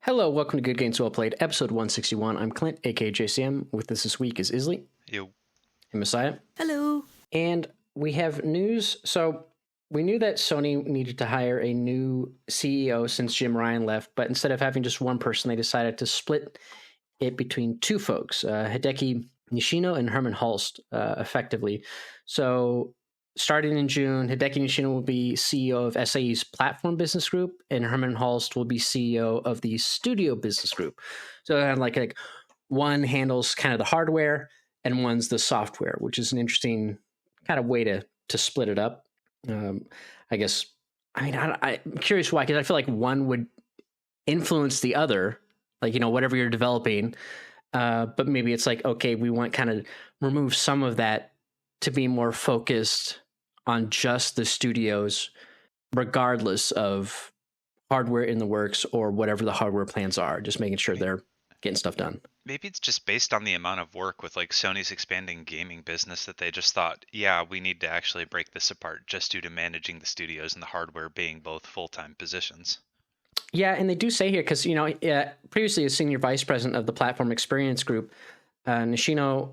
Hello, welcome to Good Games Well Played, episode 161. I'm Clint, aka JCM. With us this week is Isli. You. And Messiah. Hello. And we have news. So we knew that Sony needed to hire a new CEO since Jim Ryan left, but instead of having just one person, they decided to split it between two folks, Hideki Nishino and Herman Hulst, effectively. So starting in June, Hideki Nishino will be CEO of SAE's Platform Business Group, and Herman Hulst will be CEO of the Studio Business Group. So like one handles kind of the hardware, and one's the software, which is an interesting kind of way to split it up. I guess. I mean, I'm curious why, because I feel like one would influence the other, like, whatever you're developing. But maybe it's like, okay, we want kind of remove some of that to be more focused on just the studios, regardless of hardware in the works or whatever the hardware plans are, just making sure they're getting stuff done. Maybe it's just based on the amount of work with like Sony's expanding gaming business that they just thought, yeah, we need to actually break this apart just due to managing the studios and the hardware being both full-time positions. Yeah, and they do say here, because, previously as senior vice president of the Platform Experience Group, Nishino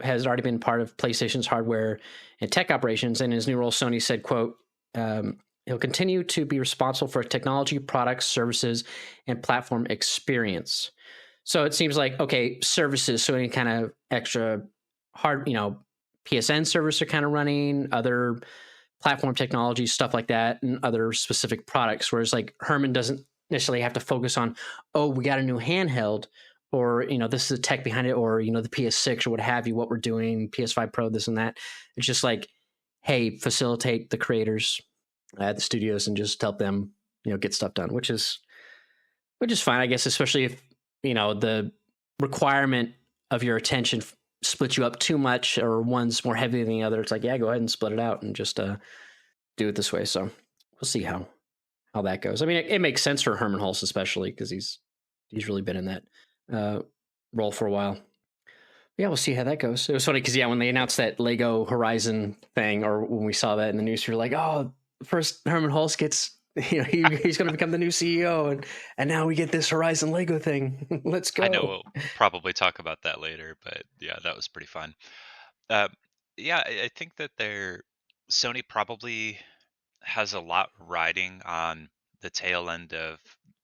has already been part of PlayStation's hardware and tech operations. And in his new role, Sony said, quote, he'll continue to be responsible for technology, products, services, and platform experience. So it seems like, okay, services, so any kind of extra hard, PSN servers are kind of running, other platform technology, stuff like that, and other specific products. Whereas like Herman doesn't necessarily have to focus on, oh, we got a new handheld, or, this is the tech behind it, or, the PS6 or what have you, what we're doing, PS5 Pro, this and that. It's just like, hey, facilitate the creators at the studios and just help them, get stuff done, which is fine, I guess, especially if, the requirement of your attention splits you up too much, or one's more heavy than the other. It's like, yeah, go ahead and split it out and just do it this way. So we'll see how that goes. I mean, it makes sense for Herman Hulst, especially because he's really been in that role for a while. Yeah, we'll see how that goes. It was funny because, when they announced that Lego Horizon thing, or when we saw that in the news, we were like, oh, first Herman Hulst gets, he's going to become the new CEO, and now we get this Horizon Lego thing. Let's go. I know we'll probably talk about that later, but yeah, that was pretty fun. I think that Sony probably has a lot riding on the tail end of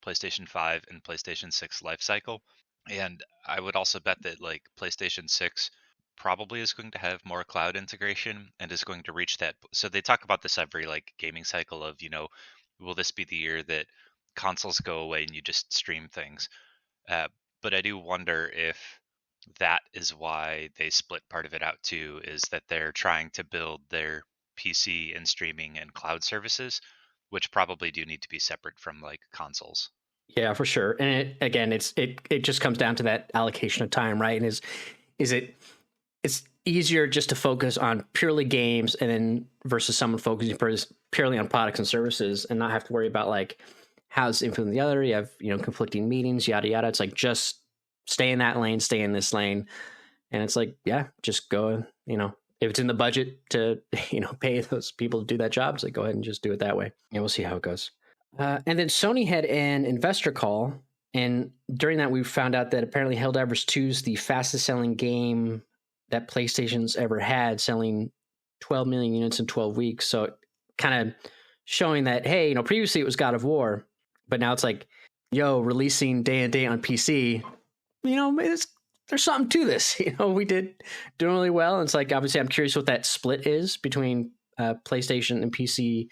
PlayStation 5 and PlayStation 6 life cycle. And I would also bet that like PlayStation 6 probably is going to have more cloud integration and is going to reach that. So they talk about this every like gaming cycle of, will this be the year that consoles go away and you just stream things? But I do wonder if that is why they split part of it out too, is that they're trying to build their PC and streaming and cloud services, which probably do need to be separate from like consoles. Yeah, for sure. And it just comes down to that allocation of time, right? And it's easier just to focus on purely games, and then versus someone focusing purely on products and services, and not have to worry about like how's influencing the other. You have conflicting meetings, yada yada. It's like, just stay in that lane, stay in this lane, and it's like, yeah, just go. If it's in the budget to pay those people to do that job, it's like, go ahead and just do it that way. Yeah, we'll see how it goes. And then Sony had an investor call, and during that we found out that apparently Helldivers 2 is the fastest selling game that PlayStation's ever had, selling 12 million units in 12 weeks. So kind of showing that, hey, previously it was God of War, but now it's like, releasing day and date on PC, there's something to this. We did doing really well. And it's like, obviously I'm curious what that split is between PlayStation and PC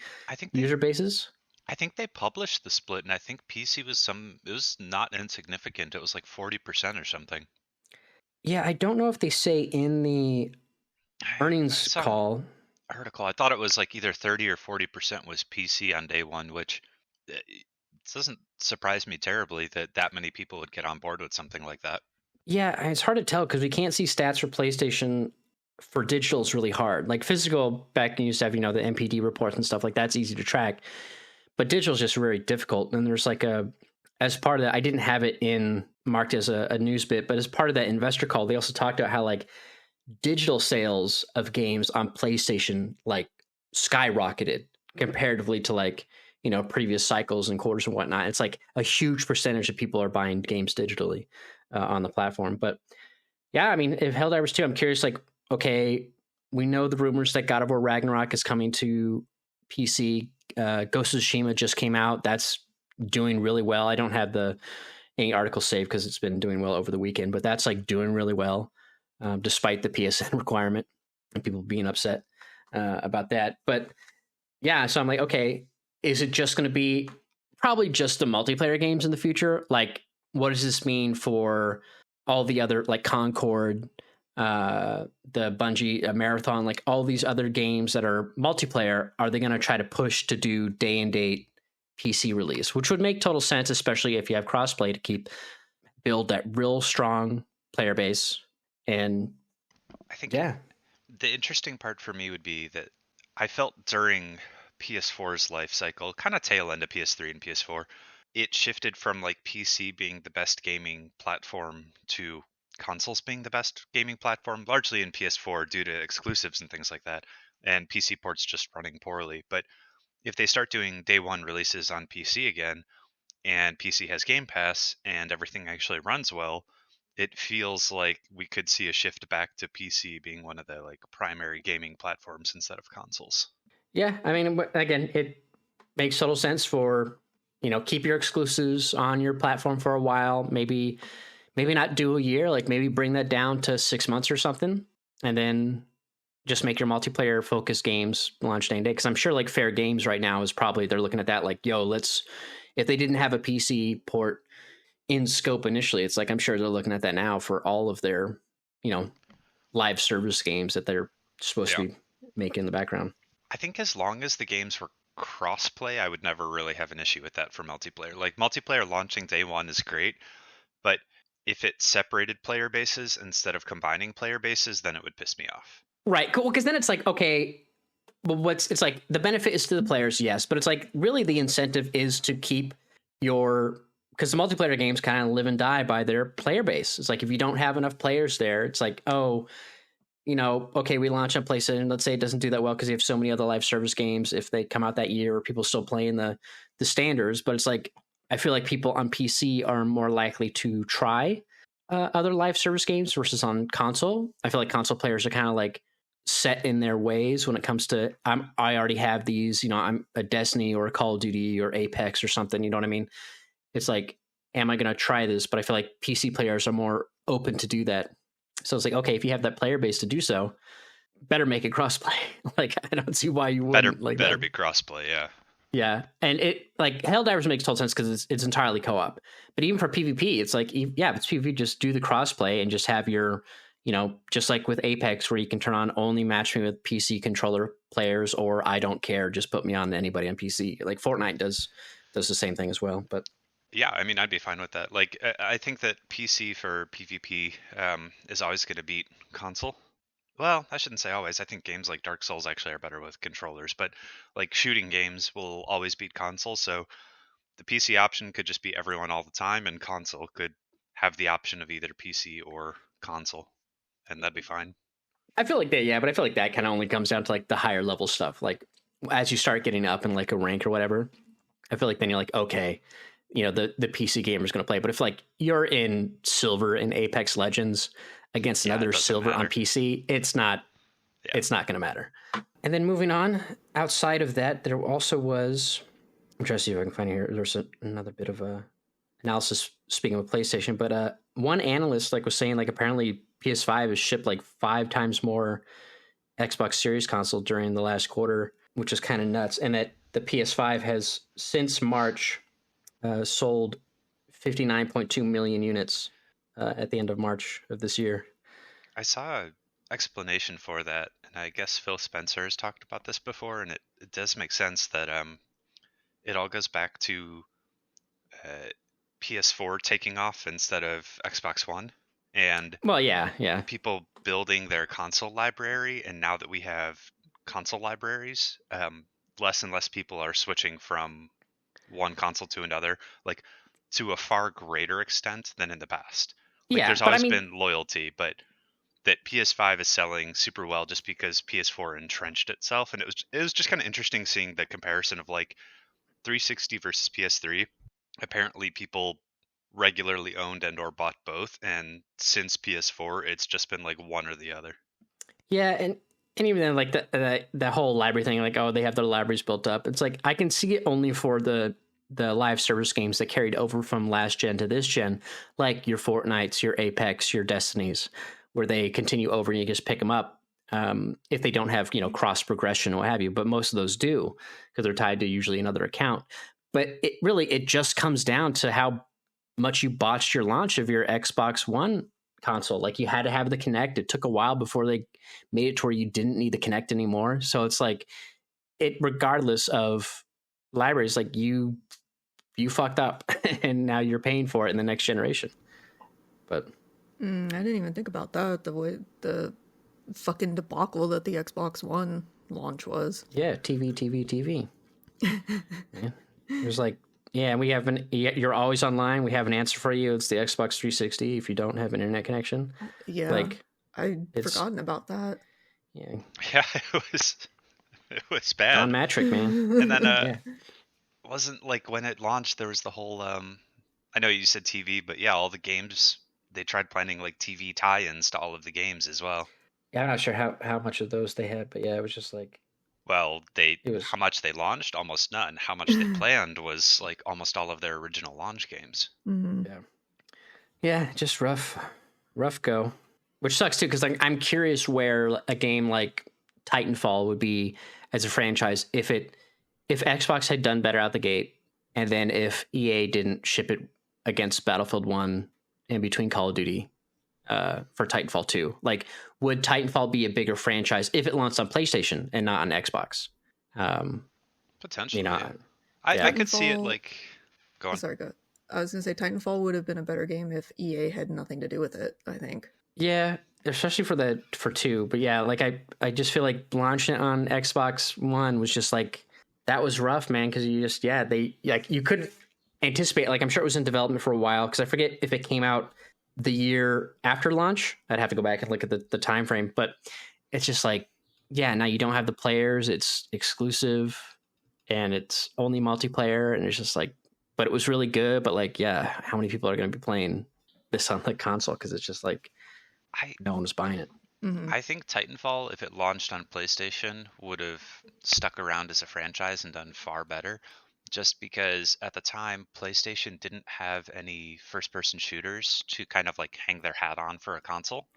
user bases. I think they published the split, and I think PC was not insignificant. It was like 40% or something. Yeah, I don't know if they say in the earnings call article. I thought it was like either 30 or 40% was PC on day one, which doesn't surprise me terribly that many people would get on board with something like that. Yeah, it's hard to tell because we can't see stats for PlayStation. For digital is really hard. Like physical, back when you used to have, the NPD reports and stuff like that's easy to track. But digital is just very difficult. And there's like as part of that, I didn't have it marked as a news bit, but as part of that investor call, they also talked about how like digital sales of games on PlayStation like skyrocketed comparatively to like, previous cycles and quarters and whatnot. It's like a huge percentage of people are buying games digitally on the platform. But yeah, I mean, if Helldivers 2, I'm curious, like, okay, we know the rumors that God of War Ragnarok is coming to PC. Ghost of Tsushima just came out. That's doing really well. I don't have any article saved because it's been doing well over the weekend, but that's like doing really well, despite the PSN requirement and people being upset about that. But yeah, so I'm like, okay, is it just going to be probably just the multiplayer games in the future? Like, what does this mean for all the other, like Concord, the Bungie Marathon, like all these other games that are multiplayer? Are they going to try to push to do day and date PC release, which would make total sense, especially if you have crossplay to build that real strong player base? And I think yeah, the interesting part for me would be that I felt during PS4's life cycle, kind of tail end of PS3 and PS4, it shifted from like PC being the best gaming platform to consoles being the best gaming platform, largely in PS4 due to exclusives and things like that, and PC ports just running poorly. But if they start doing day one releases on PC again, and PC has Game Pass and everything actually runs well, it feels like we could see a shift back to PC being one of the like primary gaming platforms instead of consoles. yeah. I mean, again, it makes total sense for keep your exclusives on your platform for a while. Maybe not do a year. Like maybe bring that down to 6 months or something, and then just make your multiplayer focused games launch day and day. Because I'm sure like Fair Games right now is probably they're looking at that like, yo, let's if they didn't have a PC port in scope initially, it's like I'm sure they're looking at that now for all of their live service games that they're supposed Yeah. to be making in the background. I think as long as the games were crossplay, I would never really have an issue with that for multiplayer. Like multiplayer launching day one is great, but if it separated player bases instead of combining player bases, then it would piss me off. Right. Cool. Because then it's like, okay, well, it's like the benefit is to the players, yes, but it's like really the incentive is to keep because the multiplayer games kind of live and die by their player base. It's like if you don't have enough players there, it's like, oh, okay, we launch on PlayStation. Let's say it doesn't do that well because you have so many other live service games. If they come out that year, or people still playing the standards, but it's like I feel like people on PC are more likely to try other live service games versus on console. I feel like console players are kind of like set in their ways when it comes to I already have these. I'm a Destiny or a Call of Duty or Apex or something. You know what I mean? It's like, am I going to try this? But I feel like PC players are more open to do that. So it's like, okay, if you have that player base to do so, better make it crossplay. Like, I don't see why you wouldn't. Better be crossplay, yeah. Yeah, and it like Helldivers makes total sense because it's entirely co-op. But even for PvP, it's like, yeah, if it's PvP, just do the crossplay and just have your, just like with Apex, where you can turn on only match me with PC controller players, or I don't care, just put me on to anybody on PC. Like Fortnite does the same thing as well. But Yeah, I mean, I'd be fine with that. Like, I think that PC for PvP is always going to beat console. Well, I shouldn't say always. I think games like Dark Souls actually are better with controllers, but like shooting games will always beat console. So the PC option could just be everyone all the time, and console could have the option of either PC or console, and that'd be fine. I feel like that, yeah, but I feel like that kind of only comes down to like the higher level stuff. Like as you start getting up in like a rank or whatever, I feel like then you're like, okay, the PC gamer is going to play. But if like you're in silver in Apex Legends against Yeah, it another doesn't silver on matter. PC, it's not Yeah. going to matter. And then moving on, outside of that, there also was. I'm trying to see if I can find it here. There's another bit of a analysis speaking of PlayStation, but one analyst like was saying like apparently PS5 has shipped like 5 times more Xbox Series console during the last quarter, which is kind of nuts, and that the PS5 has since March sold 59.2 million units at the end of March of this year. I saw an explanation for that, and I guess Phil Spencer has talked about this before, and it does make sense that it all goes back to uh, PS4 taking off instead of Xbox One, and Well, yeah, yeah. people building their console library. And now that we have console libraries, less and less people are switching from one console to another, like to a far greater extent than in the past. Like Yeah, there's but I always mean, been loyalty, but that PS5 is selling super well just because PS4 entrenched itself, and it was just kind of interesting seeing the comparison of like 360 versus PS3, apparently people regularly owned and or bought both, and since PS4 it's just been like one or the other. Yeah, and even then, like the whole library thing, like, oh, they have their libraries built up. It's like I can see it only for the live service games that carried over from last gen to this gen, like your Fortnites, your Apex, your Destinies, where they continue over and you just pick them up. If they don't have cross progression or what have you, but most of those do because they're tied to usually another account. But it just comes down to how much you botched your launch of your Xbox One console. Like you had to have the Kinect. It took a while before they made it to where you didn't need the Kinect anymore. So it's like regardless of libraries, like you fucked up and now you're paying for it in the next generation. But I didn't even think about that, the way the fucking debacle that the Xbox One launch was. Yeah, TV. Yeah. There's like, yeah, we have you're always online. We have an answer for you. It's the Xbox 360 if you don't have an internet connection. Yeah, like I'd forgotten about that. Yeah, it was bad. Don Matrick, man. And then wasn't like when it launched there was the whole I know you said TV, but yeah, all the games they tried planning like TV tie-ins to all of the games as well. Yeah, I'm not sure how much of those they had, but yeah, it was just like, well, how much they launched, almost none. How much they planned was like almost all of their original launch games. Mm-hmm. Yeah, just rough go, which sucks too because I'm curious where a game like Titanfall would be as a franchise if Xbox had done better out the gate, and then if EA didn't ship it against Battlefield 1 in between Call of Duty for Titanfall 2. Like, would Titanfall be a bigger franchise if it launched on PlayStation and not on Xbox? Potentially. I could see it like... Go on. Sorry, go. I was going to say Titanfall would have been a better game if EA had nothing to do with it, I think. Yeah, especially for 2. But yeah, like I just feel like launching it on Xbox One was just like... That was rough, man, because you couldn't anticipate. Like, I'm sure it was in development for a while, because I forget if it came out the year after launch. I'd have to go back and look at the time frame, but it's just like, yeah, now you don't have the players. It's exclusive, and it's only multiplayer, and it's just like, but it was really good. But like, yeah, how many people are going to be playing this on the console? Because it's just like, no one's buying it. Mm-hmm. I think Titanfall, if it launched on PlayStation, would have stuck around as a franchise and done far better. Just because at the time, PlayStation didn't have any first-person shooters to kind of like hang their hat on for a console.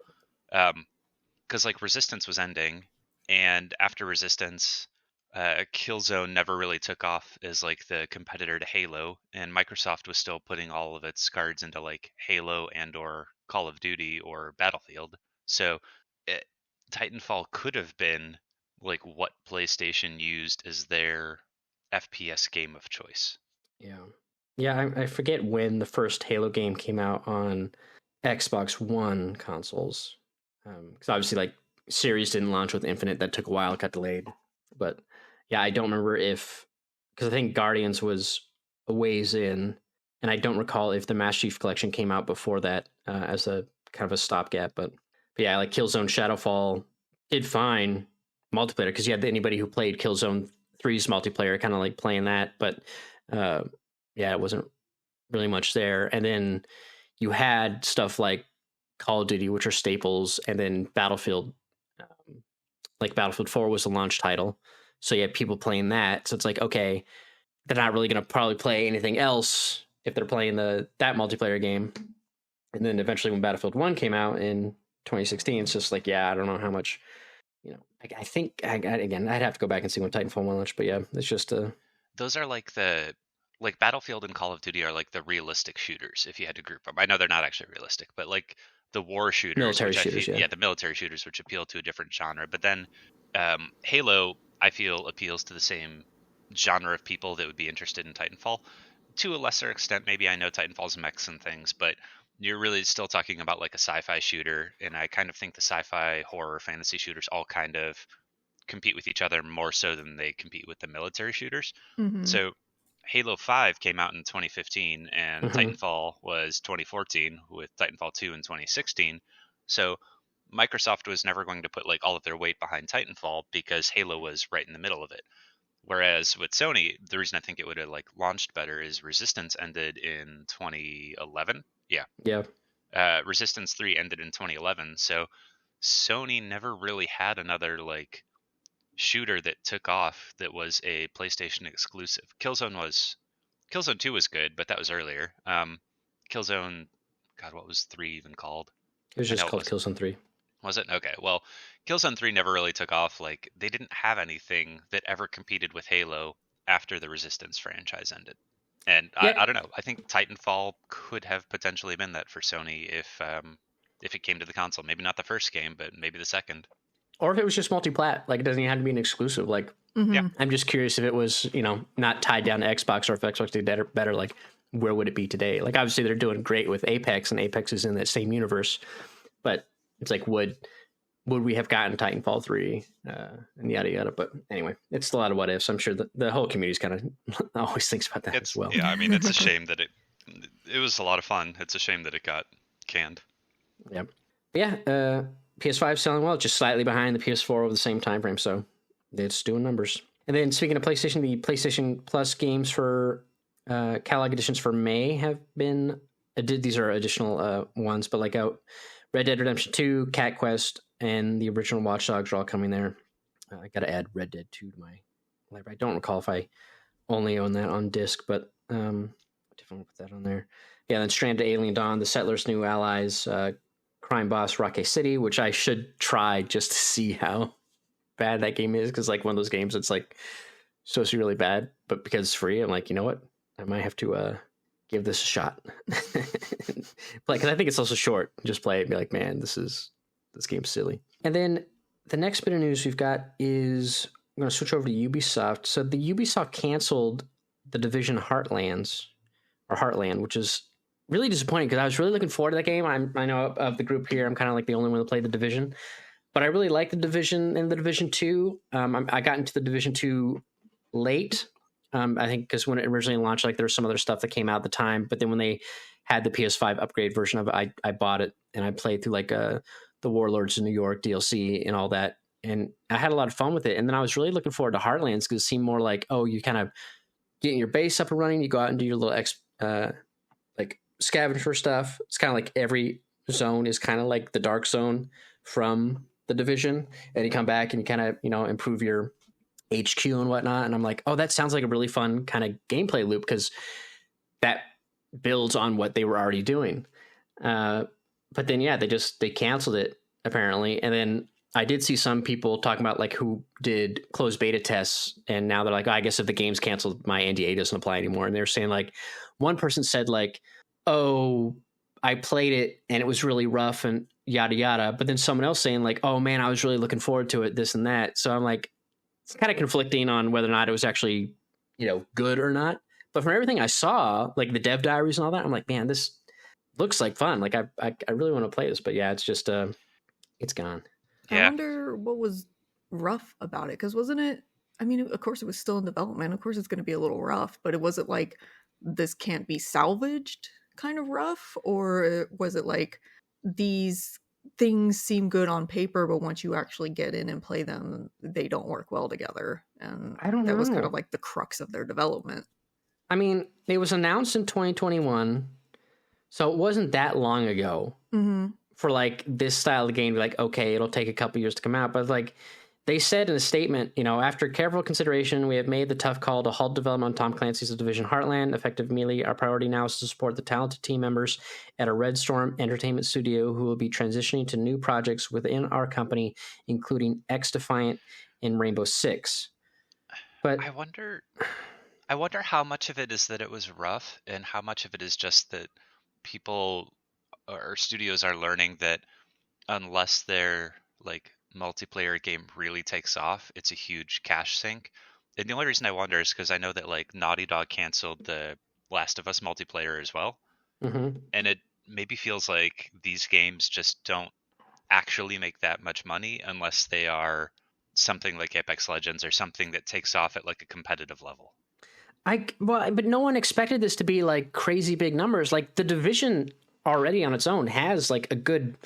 Because like Resistance was ending, and after Resistance, Killzone never really took off as like the competitor to Halo, and Microsoft was still putting all of its cards into like Halo and or Call of Duty or Battlefield. So Titanfall could have been like what PlayStation used as their FPS game of choice. Yeah, I forget when the first Halo game came out on Xbox One consoles. Because obviously, like, series didn't launch with Infinite. That took a while. It got delayed. But yeah, I don't remember because I think Guardians was a ways in, and I don't recall if the Master Chief Collection came out before that as a kind of a stopgap. But yeah, like Killzone Shadowfall did fine multiplayer because you had anybody who played Killzone 3's multiplayer kind of like playing that. But yeah, it wasn't really much there. And then you had stuff like Call of Duty, which are staples, and then Battlefield. Like Battlefield 4 was the launch title. So you had people playing that. So it's like, okay, they're not really going to probably play anything else if they're playing that multiplayer game. And then eventually when Battlefield 1 came out in 2016, it's just like, yeah, I don't know how much, I think, again, I'd have to go back and see when Titanfall 1 launched, but yeah, it's just... Those are like like Battlefield and Call of Duty are like the realistic shooters, if you had to group them. I know they're not actually realistic, but like the war shooters, military shooters, the military shooters, which appeal to a different genre. But then Halo, I feel, appeals to the same genre of people that would be interested in Titanfall. To a lesser extent, maybe. I know Titanfall's mechs and things, but you're really still talking about like a sci-fi shooter, and I kind of think the sci-fi, horror, fantasy shooters all kind of compete with each other more so than they compete with the military shooters. Mm-hmm. So Halo 5 came out in 2015, and Titanfall was 2014, with Titanfall 2 in 2016. So Microsoft was never going to put like all of their weight behind Titanfall because Halo was right in the middle of it. Whereas with Sony, the reason I think it would have like launched better is Resistance ended in 2011. Yeah. Yeah. Resistance 3 ended in 2011. So Sony never really had another like shooter that took off that was a PlayStation exclusive. Killzone 2 was good, but that was earlier. Killzone, God, what was 3 even called? It was I just know it called was. Killzone 3. Was it? Okay. Well, Killzone 3 never really took off. Like, they didn't have anything that ever competed with Halo after the Resistance franchise ended. And Yeah. I don't know. I think Titanfall could have potentially been that for Sony if it came to the console. Maybe not the first game, but maybe the second. Or if it was just multi-plat, like it doesn't even have to be an exclusive. Like, Yeah. I'm just curious if it was, not tied down to Xbox, or if Xbox did better, like where would it be today? Like, obviously they're doing great with Apex, and Apex is in that same universe, but it's like, would we have gotten Titanfall 3 and yada yada? But anyway, it's a lot of what ifs. I'm sure the whole community's kind of always thinks about that as well. Yeah, I mean, it's a shame that it was a lot of fun. It's a shame that it got canned. Yep. Yeah. PS5 selling well, just slightly behind the PS4 over the same time frame, so it's doing numbers. And then speaking of PlayStation, the PlayStation Plus games for catalog editions for May have been these are additional ones, but like out Red Dead Redemption 2, Cat Quest, and the original Watch Dogs are all coming there. I got to add Red Dead 2 to my library. I don't recall if I only own that on disc, but definitely put that on there. Yeah, then Stranded Alien Dawn, The Settlers' New Allies, Crime Boss Rocky City, which I should try just to see how bad that game is, because like one of those games it's like supposed to be really bad, but because it's free, I'm like, you know what? I might have to give this a shot. Because I think it's also short. Just play it and be like, man, this game's silly. And then the next bit of news we've got is I'm going to switch over to Ubisoft. So the Ubisoft canceled the Division Heartland, which is really disappointing because I was really looking forward to that game. I know of the group here, I'm kind of like the only one that played the Division, but I really like the Division and the Division 2. I got into the Division 2 late. I think because when it originally launched, like there was some other stuff that came out at the time, but then when they had the PS5 upgrade version of it, I bought it and I played through like the Warlords of New York DLC and all that, and I had a lot of fun with it. And then I was really looking forward to Heartlands because it seemed more like, oh, you kind of getting your base up and running, you go out and do your little like scavenger stuff. It's kind of like every zone is kind of like the dark zone from the Division, and you come back and you kind of improve your HQ and whatnot. And I'm like, oh, that sounds like a really fun kind of gameplay loop because that builds on what they were already doing. But then they canceled it apparently, and then I did see some people talking about like who did closed beta tests, and now they're like, oh, I guess if the game's canceled, my NDA doesn't apply anymore. And they're saying like, one person said like, oh, I played it and it was really rough and yada yada, but then someone else saying like, oh man, I was really looking forward to it, this and that. So I'm like, it's kind of conflicting on whether or not it was actually good or not. But from everything I saw, like the dev diaries and all that, I'm like, man, this looks like fun. Like I really want to play this, but yeah, it's just it's gone. Yeah. I wonder what was rough about it, because wasn't it? I mean, of course, it was still in development. Of course, it's going to be a little rough, but it wasn't like this can't be salvaged kind of rough, or was it like these things seem good on paper, but once you actually get in and play them, they don't work well together? And I don't know. That was kind of like the crux of their development. I mean, it was announced in 2021, so it wasn't that long ago. Mm-hmm. For like this style of game, like, okay, it'll take a couple years to come out, but like they said in a statement, after careful consideration, we have made the tough call to halt development on Tom Clancy's The Division Heartland. Effective immediately, our priority now is to support the talented team members at a Red Storm Entertainment studio who will be transitioning to new projects within our company, including X Defiant and Rainbow Six. But I wonder how much of it is that it was rough and how much of it is just that people or studios are learning that unless their like multiplayer game really takes off, it's a huge cash sink. And the only reason I wonder is because I know that like Naughty Dog canceled the Last of Us multiplayer as well. Mm-hmm. And it maybe feels like these games just don't actually make that much money unless they are something like Apex Legends or something that takes off at like a competitive level. But no one expected this to be like crazy big numbers. Like the Division already on its own has like a good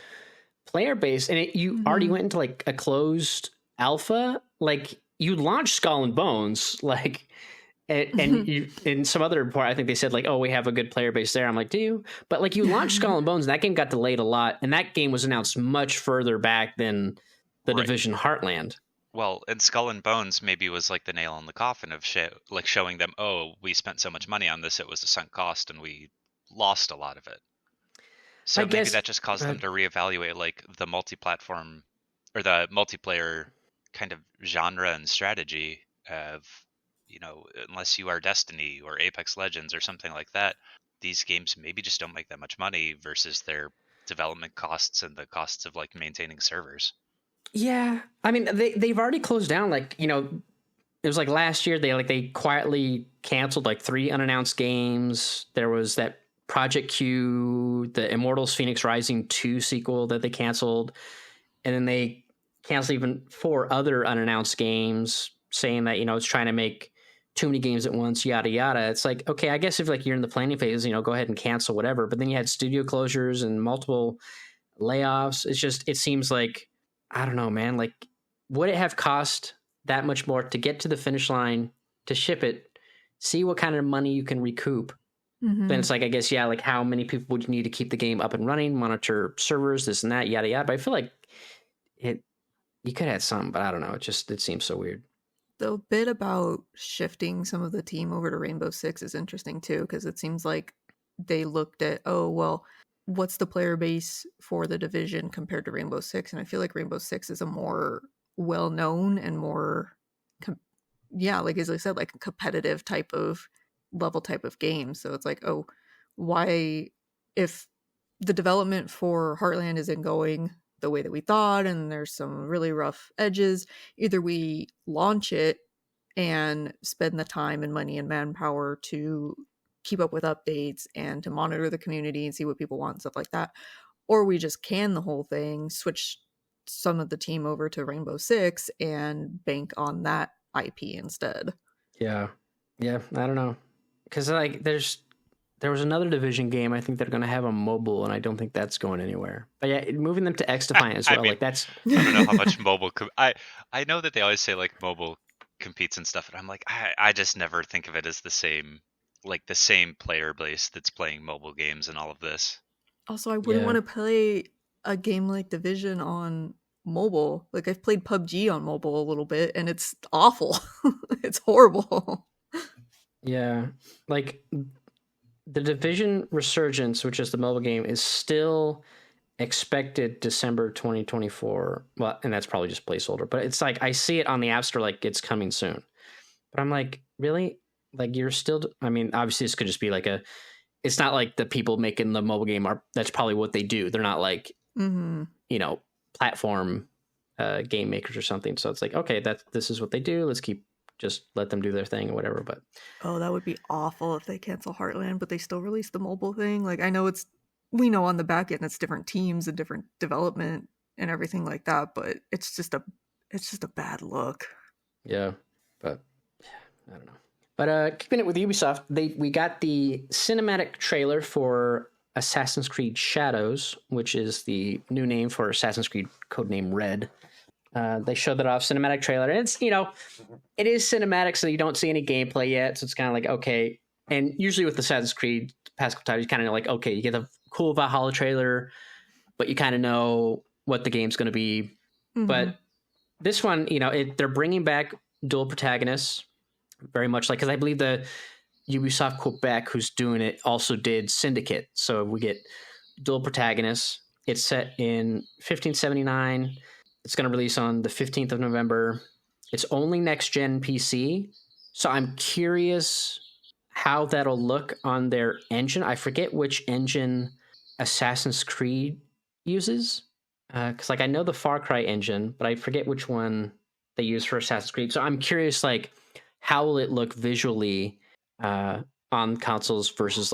player base, and you already went into like a closed alpha. Like you launch Skull and Bones, like, and you in some other report, I think they said like, oh, we have a good player base there. I'm like, do you? But like, you launched Skull and Bones, and that game got delayed a lot, and that game was announced much further back than the Division Heartland. Well, and Skull and Bones maybe was like the nail in the coffin of like showing them, oh, we spent so much money on this, it was a sunk cost, and we lost a lot of it. So maybe that just caused them to reevaluate like the multi-platform or the multiplayer kind of genre and strategy of, unless you are Destiny or Apex Legends or something like that, these games maybe just don't make that much money versus their development costs and the costs of like maintaining servers. Yeah, I mean they've already closed down. Like, it was like last year they quietly canceled like 3 unannounced games. There was that Project Q, the Immortals Phoenix Rising 2 sequel that they canceled, and then they canceled even 4 other unannounced games, saying that it's trying to make too many games at once, yada yada. It's like, okay, I guess if like you're in the planning phase, go ahead and cancel whatever. But then you had studio closures and multiple layoffs. It seems like, I don't know, man. Like, would it have cost that much more to get to the finish line, to ship it, see what kind of money you can recoup? Then it's like, I guess, yeah, like how many people would you need to keep the game up and running, monitor servers, this and that, yada yada. But I feel like you could have some, but I don't know. It seems so weird. The bit about shifting some of the team over to Rainbow Six is interesting too, because it seems like they looked at, oh, well, what's the player base for the Division compared to Rainbow Six? And I feel like Rainbow Six is a more well-known and more, like as I said, like a competitive type of game. So it's like, oh, why, if the development for Heartland isn't going the way that we thought and there's some really rough edges, either we launch it and spend the time and money and manpower to keep up with updates and to monitor the community and see what people want and stuff like that, or we just can the whole thing, switch some of the team over to Rainbow Six and bank on that IP instead. Yeah, I don't know, because like there was another Division game I think they're going to have on mobile, and I don't think that's going anywhere. But yeah, moving them to X Defiant as well. I mean, like that's, I don't know how much mobile. I know that they always say like mobile competes and stuff, and I'm like, I just never think of it as the same player base that's playing mobile games and all of this. Also, I wouldn't want to play a game like Division on mobile. Like, I've played PUBG on mobile a little bit, and it's awful. It's horrible. Yeah, like the Division Resurgence, which is the mobile game, is still expected December 2024. Well, and that's probably just placeholder, but it's like I see it on the App Store like it's coming soon. But I'm like, really? Like, you're still, I mean, obviously this could just be like it's not like the people making the mobile game that's probably what they do. They're not like, platform game makers or something. So it's like, okay, this is what they do. Let's just let them do their thing or whatever. But that would be awful if they cancel Heartland, but they still release the mobile thing. Like, I know we know on the back end it's different teams and different development and everything like that, but it's just a bad look. Yeah, but I don't know. But keeping it with Ubisoft, we got the cinematic trailer for Assassin's Creed Shadows, which is the new name for Assassin's Creed codename Red. They showed that off, cinematic trailer. And it's, it is cinematic, so you don't see any gameplay yet. So it's kind of like, okay. And usually with Assassin's Creed, past couple times, you kind of like, okay, you get a cool Valhalla trailer, but you kind of know what the game's going to be. Mm-hmm. But this one, they're bringing back dual protagonists, very much like, because I believe the Ubisoft Quebec, who's doing it, also did Syndicate. So we get dual protagonists. It's set in 1579. It's going to release on the 15th of November. It's only next-gen PC. So I'm curious how that'll look on their engine. I forget which engine Assassin's Creed uses. Because I know the Far Cry engine, but I forget which one they use for Assassin's Creed. So I'm curious, how will it look visually on consoles versus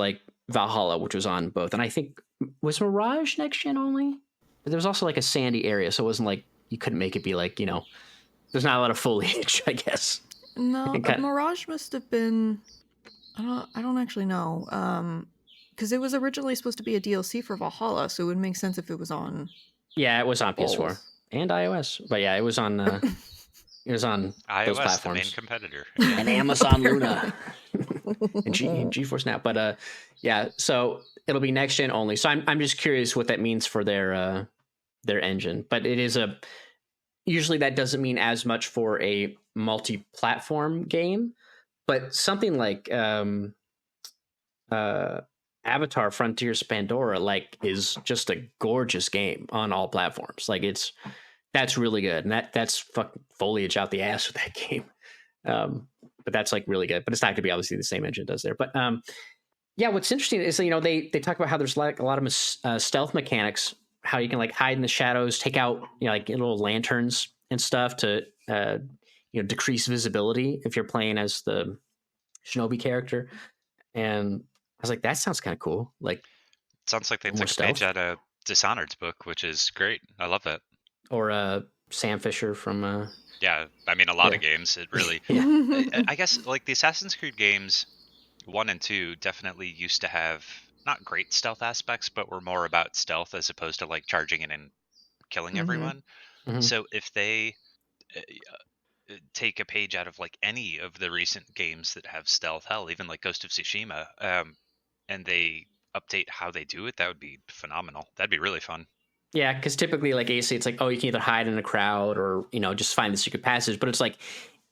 Valhalla, which was on both. And I think, was Mirage next gen only? But there was also a sandy area, so it wasn't you couldn't make it be there's not a lot of foliage, I guess. No, Mirage must have been, I don't actually know. Because it was originally supposed to be a DLC for Valhalla, so it would make sense if it was on. Yeah, it was on PS4 and iOS. But yeah, it was on It was on those iOS, platforms. the main competitor. And Amazon Luna and GeForce Now. But yeah, so it'll be next gen only. So I'm just curious what that means for their engine. But it is usually that doesn't mean as much for a multi-platform game, but something like Avatar Frontiers Pandora is just a gorgeous game on all platforms. That's really good, and that's fucking foliage out the ass with that game. But that's really good. But it's not going to be obviously the same engine does there. But yeah, what's interesting is they talk about how there's a lot of stealth mechanics, how you can hide in the shadows, take out little lanterns and stuff to decrease visibility if you're playing as the Shinobi character. And I was like, that sounds kind of cool. Sounds like they took a stealth. page out of Dishonored's book, which is great. I love that. Or Sam Fisher from yeah, I mean, a lot of games. It really, I guess, the Assassin's Creed games 1 and 2 definitely used to have not great stealth aspects, but were more about stealth as opposed to charging in and killing everyone. Mm-hmm. So if they take a page out of any of the recent games that have stealth, hell, even Ghost of Tsushima, and they update how they do it, that would be phenomenal. That'd be really fun. Yeah, because typically AC, it's you can either hide in a crowd or just find the secret passage. But it's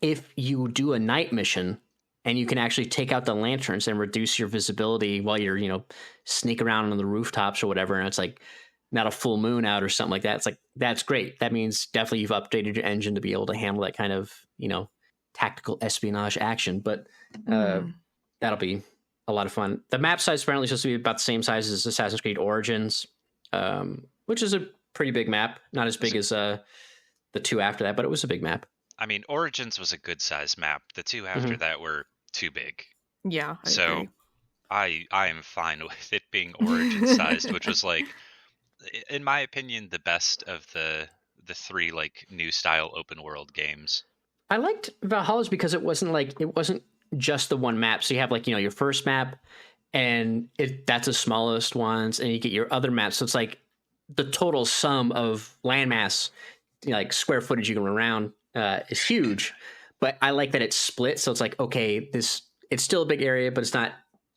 if you do a night mission and you can actually take out the lanterns and reduce your visibility while you're sneak around on the rooftops or whatever, and it's not a full moon out or something like that. It's that's great. That means definitely you've updated your engine to be able to handle that kind of tactical espionage action. But that'll be a lot of fun. The map size apparently is supposed to be about the same size as Assassin's Creed Origins. Which is a pretty big map. Not as big as the 2 after that, but it was a big map. I mean, Origins was a good size map. The 2 after that were too big. Yeah. I am fine with it being Origin sized, which was in my opinion, the best of the 3 new style open world games. I liked Valhalla's because it wasn't just the one map. So you have your first map, and that's the smallest ones, and you get your other maps. So it's the total sum of landmass, square footage you can run around is huge. But I like that it's split. So it's okay, it's still a big area, but it's not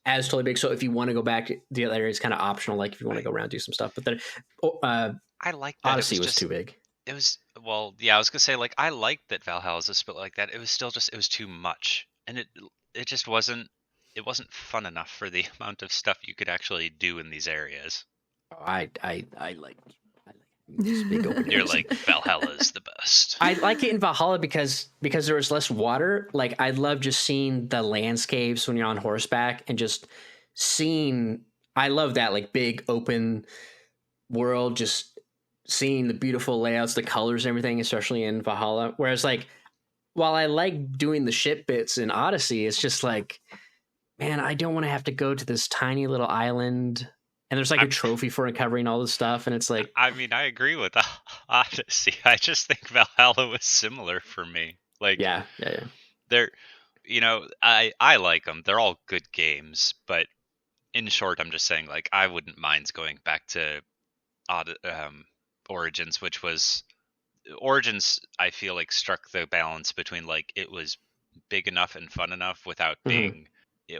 as totally big. So if you want to go back to the other area, it's kind of optional. If you want to go around and do some stuff. But then I like that Odyssey was too big. It was, well, yeah, I was gonna say I liked that Valhalla's a split like that. It was still it was too much, and it just wasn't. It wasn't fun enough for the amount of stuff you could actually do in these areas. I like this big open. You're Valhalla is the best. I like it in Valhalla because there was less water. I love just seeing the landscapes when you're on horseback and just seeing. I love that big open world, just seeing the beautiful layouts, the colors, and everything, especially in Valhalla. Whereas while I like doing the ship bits in Odyssey, it's just man, I don't want to have to go to this tiny little island. And there's a trophy for uncovering all this stuff. And it's I mean, I agree with Odyssey. I just think Valhalla was similar for me. Yeah. They're, I like them. They're all good games. But in short, I'm just saying, I wouldn't mind going back to Origins, which was... Origins, I feel struck the balance between, it was big enough and fun enough without being...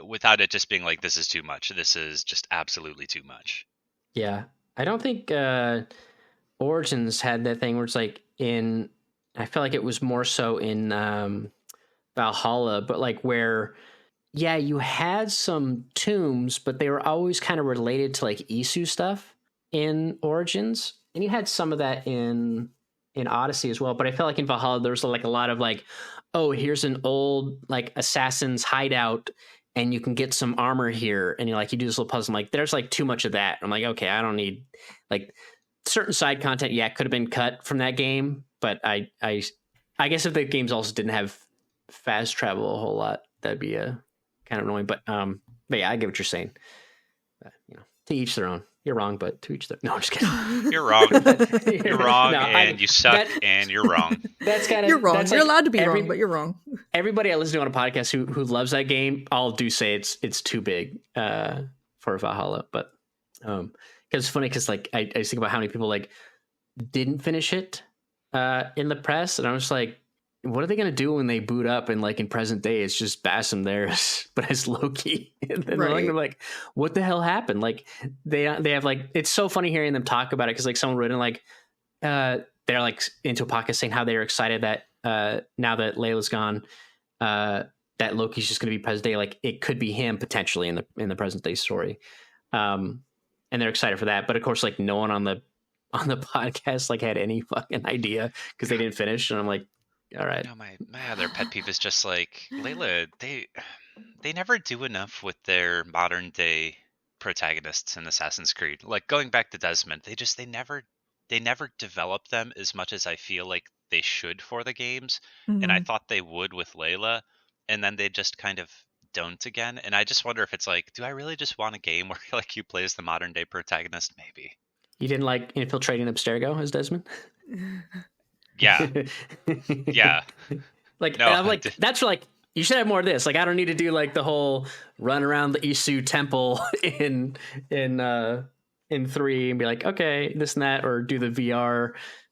without it just being this is too much. This is just absolutely too much. Yeah. I don't think Origins had that thing where it's I feel it was more so in Valhalla, but where, yeah, you had some tombs, but they were always kind of related to Isu stuff in Origins. And you had some of that in Odyssey as well. But I felt in Valhalla, there was a lot of oh, here's an old assassin's hideout, and you can get some armor here, and you do this little puzzle. There's too much of that. I'm okay, I don't need certain side content. Yeah, could have been cut from that game, but I guess if the games also didn't have fast travel a whole lot, that'd be kind of annoying. But yeah, I get what you're saying. To each their own. You're wrong, but to each their... No, I'm just kidding. You're wrong. You're wrong, and you suck, and you're wrong. That's kind of... You're wrong. You're allowed to be wrong, but you're wrong. Everybody I listen to on a podcast who loves that game, I'll do say it's too big for Valhalla. But because it's funny, because I just think about how many people didn't finish it in the press, and I was what are they going to do when they boot up and like in present day it's just Bassam there but as Loki, and then Right. they're like what the hell happened? Like they have like, it's so funny hearing them talk about it because like someone wrote in like they're like into a podcast saying how they're excited that now that Layla's gone, that Loki's just going to be present day, like it could be him potentially in the present day story, and they're excited for that. But of course, like no one on the podcast like had any fucking idea because they didn't finish, and I'm like, all right. No, my other pet peeve is just like Layla. They never do enough with their modern day protagonists in Assassin's Creed. Like going back to Desmond, they never develop them as much as I feel like they should for the games. And I Mhm. thought they would with Layla, and then they just kind of don't again. And I just wonder if it's like, do I really just want a game where like you play as the modern day protagonist? Maybe. You didn't like infiltrating Abstergo as Desmond? Yeah. Yeah. Like, No, and I'm I like, did- that's like, you should have more of this. Like, I don't need to do like the whole run around the Isu temple in 3 and be like, okay, this and that, or do the VR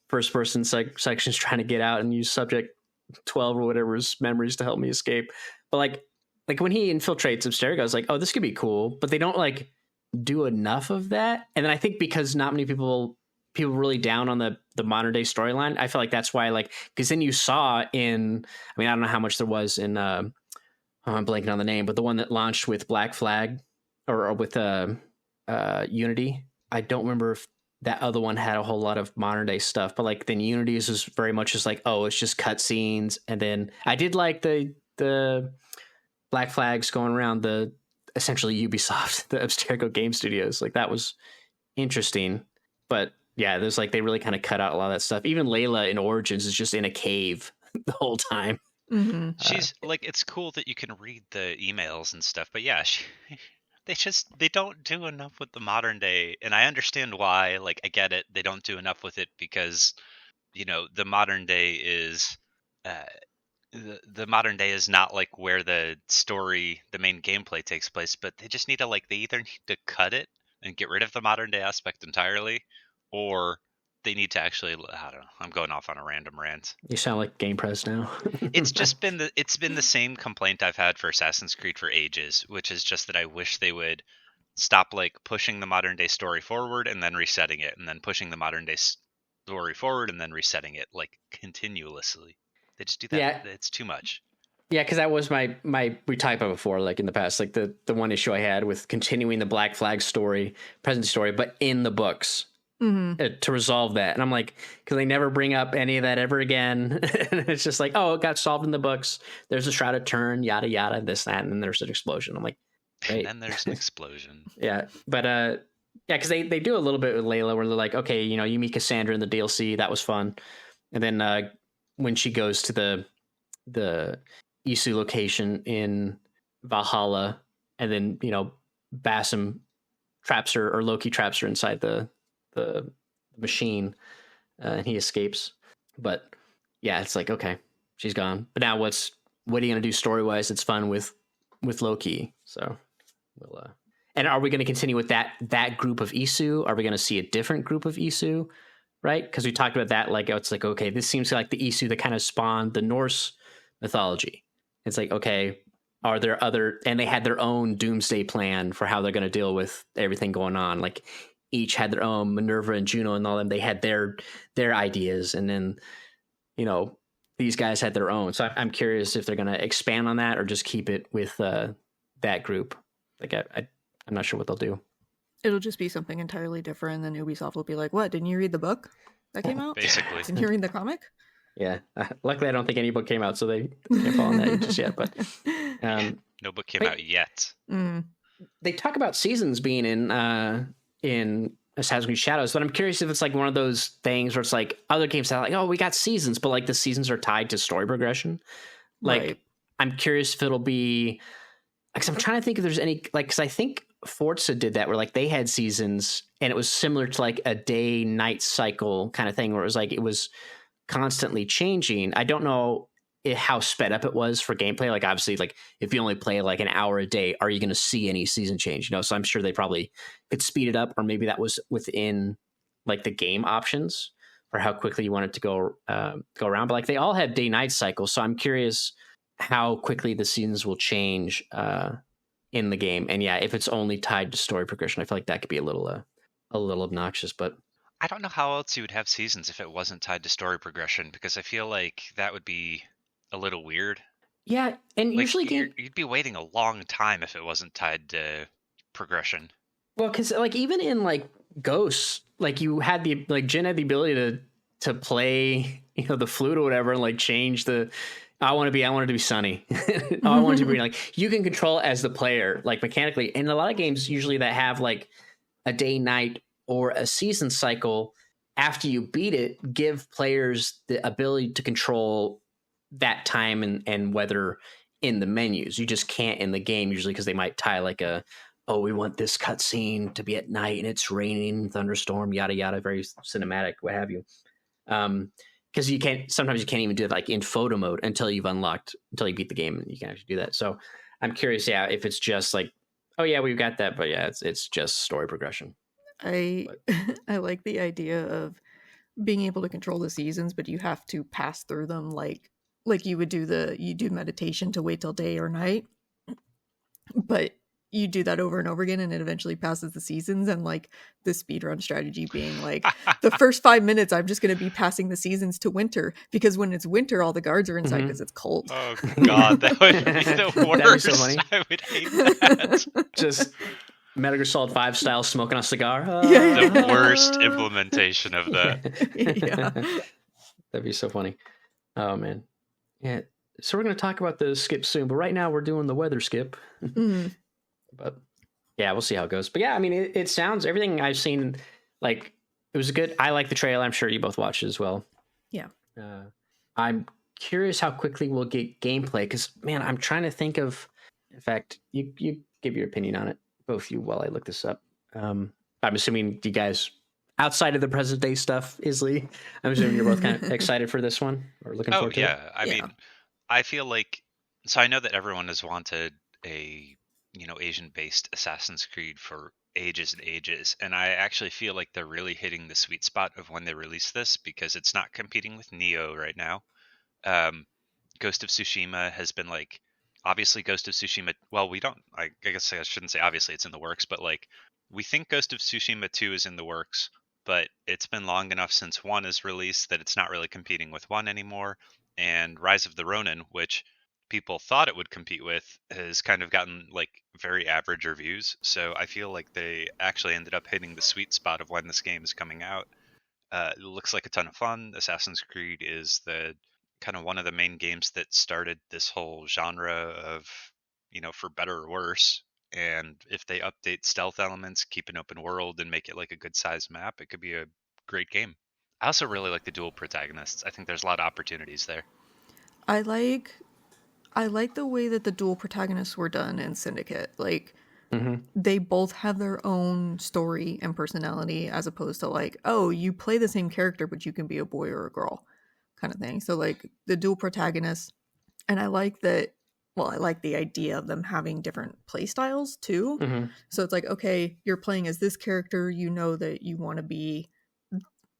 first person sections trying to get out and use subject 12 or whatever's memories to help me escape. But like when he infiltrates Abstergo, I was like, oh, this could be cool. But they don't like do enough of that. And then I think because not many people really down on the modern day storyline, I feel like that's why, like, because then you saw in, I mean, I don't know how much there was in I'm blanking on the name, but the one that launched with Black Flag or with Unity. I don't remember if that other one had a whole lot of modern day stuff, but like then Unity's was very much just like, oh, it's just cutscenes. And then I did like the Black Flags going around the essentially Ubisoft, the Abstergo Game Studios. Like that was interesting, but yeah, there's like they really kind of cut out a lot of that stuff. Even Layla in Origins is just in a cave the whole time. Mhm. she's like, it's cool that you can read the emails and stuff, but yeah, they don't do enough with the modern day, and I understand why. Like, I get it. They don't do enough with it because, the modern day is the modern day is not like where the main gameplay takes place, but they just need to like, they either need to cut it and get rid of the modern day aspect entirely, or they need to actually, I don't know, I'm going off on a random rant. You sound like Game Press now. It's just been the same complaint I've had for Assassin's Creed for ages, which is just that I wish they would stop like pushing the modern day story forward and then resetting it, and then pushing the modern day story forward and then resetting it like continuously. They just do that. Yeah. It's too much. Yeah, because that was my we talked about before, like in the past, like the one issue I had with continuing the Black Flag story, present story, but in the books. Mhm. To resolve that. And I'm like, because they never bring up any of that ever again. And it's just like, oh, it got solved in the books. There's a shrouded turn, yada yada, this, that, and then there's an explosion. I'm like, great. And then there's an explosion. Yeah. But yeah, because they do a little bit with Layla where they're like, okay, you meet Cassandra in the DLC, that was fun. And then when she goes to the Isu location in Valhalla, and then Bassam traps her, or Loki traps her inside the machine, and he escapes. But yeah, it's like, okay, she's gone. But now what are you gonna do story wise? It's fun with Loki. So we'll and are we going to continue with that group of Isu? Are we going to see a different group of Isu? Right, because we talked about that. Like, it's like, okay, this seems like the Isu that kind of spawned the Norse mythology. It's like, okay, are there other, and they had their own doomsday plan for how they're going to deal with everything going on. Like each had their own, Minerva and Juno and all them. They had their ideas, and then these guys had their own. So I'm curious if they're going to expand on that or just keep it with that group. Like I'm not sure what they'll do. It'll just be something entirely different, and then Ubisoft will be like, "What? Didn't you read the book that came out? Basically. Didn't you read the comic?" Yeah. Luckily, I don't think any book came out, so they can't fall on that just yet. But No book came out yet. They talk about seasons being in Assassin's Creed Shadows, but I'm curious if it's like one of those things where it's like other games that are like, oh, we got seasons, but like the seasons are tied to story progression. Like, Right. I'm curious if it'll be, because I'm trying to think if there's any, like, because I think Forza did that where like they had seasons and it was similar to like a day night cycle kind of thing where it was like it was constantly changing. I don't know how sped up it was for gameplay. Like obviously, like if you only play like an hour a day, are you going to see any season change? So I'm sure they probably could speed it up, or maybe that was within like the game options. or how quickly you want it to go around. But like they all have day-night cycles, so I'm curious how quickly the seasons will change in the game. And yeah, if it's only tied to story progression, I feel like that could be a little obnoxious. But I don't know how else you would have seasons if it wasn't tied to story progression, because I feel like that would be a little weird. yeah, and Like usually you'd be waiting a long time if it wasn't tied to progression. well, because like even in like Ghosts, like you had Jin had the ability to play, you know, the flute or whatever, and like change the. I want it to be sunny. I want it to be like you can control as the player, like mechanically. And a lot of games usually that have like a day, night, or a season cycle, after you beat it, give players the ability to control that time and weather in the menus. You just can't in the game usually because they might tie like we want this cutscene to be at night and it's raining, thunderstorm, yada yada, very cinematic, what have you. Because sometimes you can't even do it like in photo mode until you beat the game, and you can actually do that. So I'm curious, if it's just like, oh yeah, we've got that, but yeah, it's just story progression. I like the idea of being able to control the seasons, but you have to pass through them like you would you do meditation to wait till day or night, but you do that over and over again and it eventually passes the seasons. And like the speedrun strategy being like the first 5 minutes I'm just going to be passing the seasons to winter, because when it's winter all the guards are inside because it's cold. Oh god, that would be the worst. That'd be so funny. I would hate that. Just Metal Gear Solid 5 style smoking a cigar. The worst implementation of that. Yeah. That'd be so funny. Oh man. Yeah. So we're going to talk about the skip soon, but right now we're doing the weather skip. But yeah, we'll see how it goes. But yeah, I mean, it sounds, everything I've seen, like it was good. I like the trailer. I'm sure you both watched it as well. Yeah. I'm curious how quickly we'll get gameplay, because man, I'm trying to think of, in fact, you give your opinion on it, both you, while I look this up. I'm assuming you guys, outside of the present day stuff, Isli, I'm assuming you're both kind of excited for this one or looking forward to it. I mean, I feel like, so I know that everyone has wanted a, Asian-based Assassin's Creed for ages and ages, and I actually feel like they're really hitting the sweet spot of when they release this, because it's not competing with Neo right now. Ghost of Tsushima has been like, obviously Ghost of Tsushima, well, I guess I shouldn't say obviously it's in the works, but like, we think Ghost of Tsushima 2 is in the works, but it's been long enough since 1 is released that it's not really competing with 1 anymore. And Rise of the Ronin, which people thought it would compete with, has kind of gotten like very average reviews. So I feel like they actually ended up hitting the sweet spot of when this game is coming out. It looks like a ton of fun. Assassin's Creed is the kind of one of the main games that started this whole genre of, for better or worse. And if they update stealth elements, keep an open world, and make it like a good sized map, it could be a great game. I also really like the dual protagonists. I think there's a lot of opportunities there. I like the way that the dual protagonists were done in Syndicate. Like, they both have their own story and personality, as opposed to like, oh, you play the same character, but you can be a boy or a girl kind of thing. So like the dual protagonists, and I like that. Well, I like the idea of them having different play styles too. So it's like, okay, you're playing as this character, you know that you want to be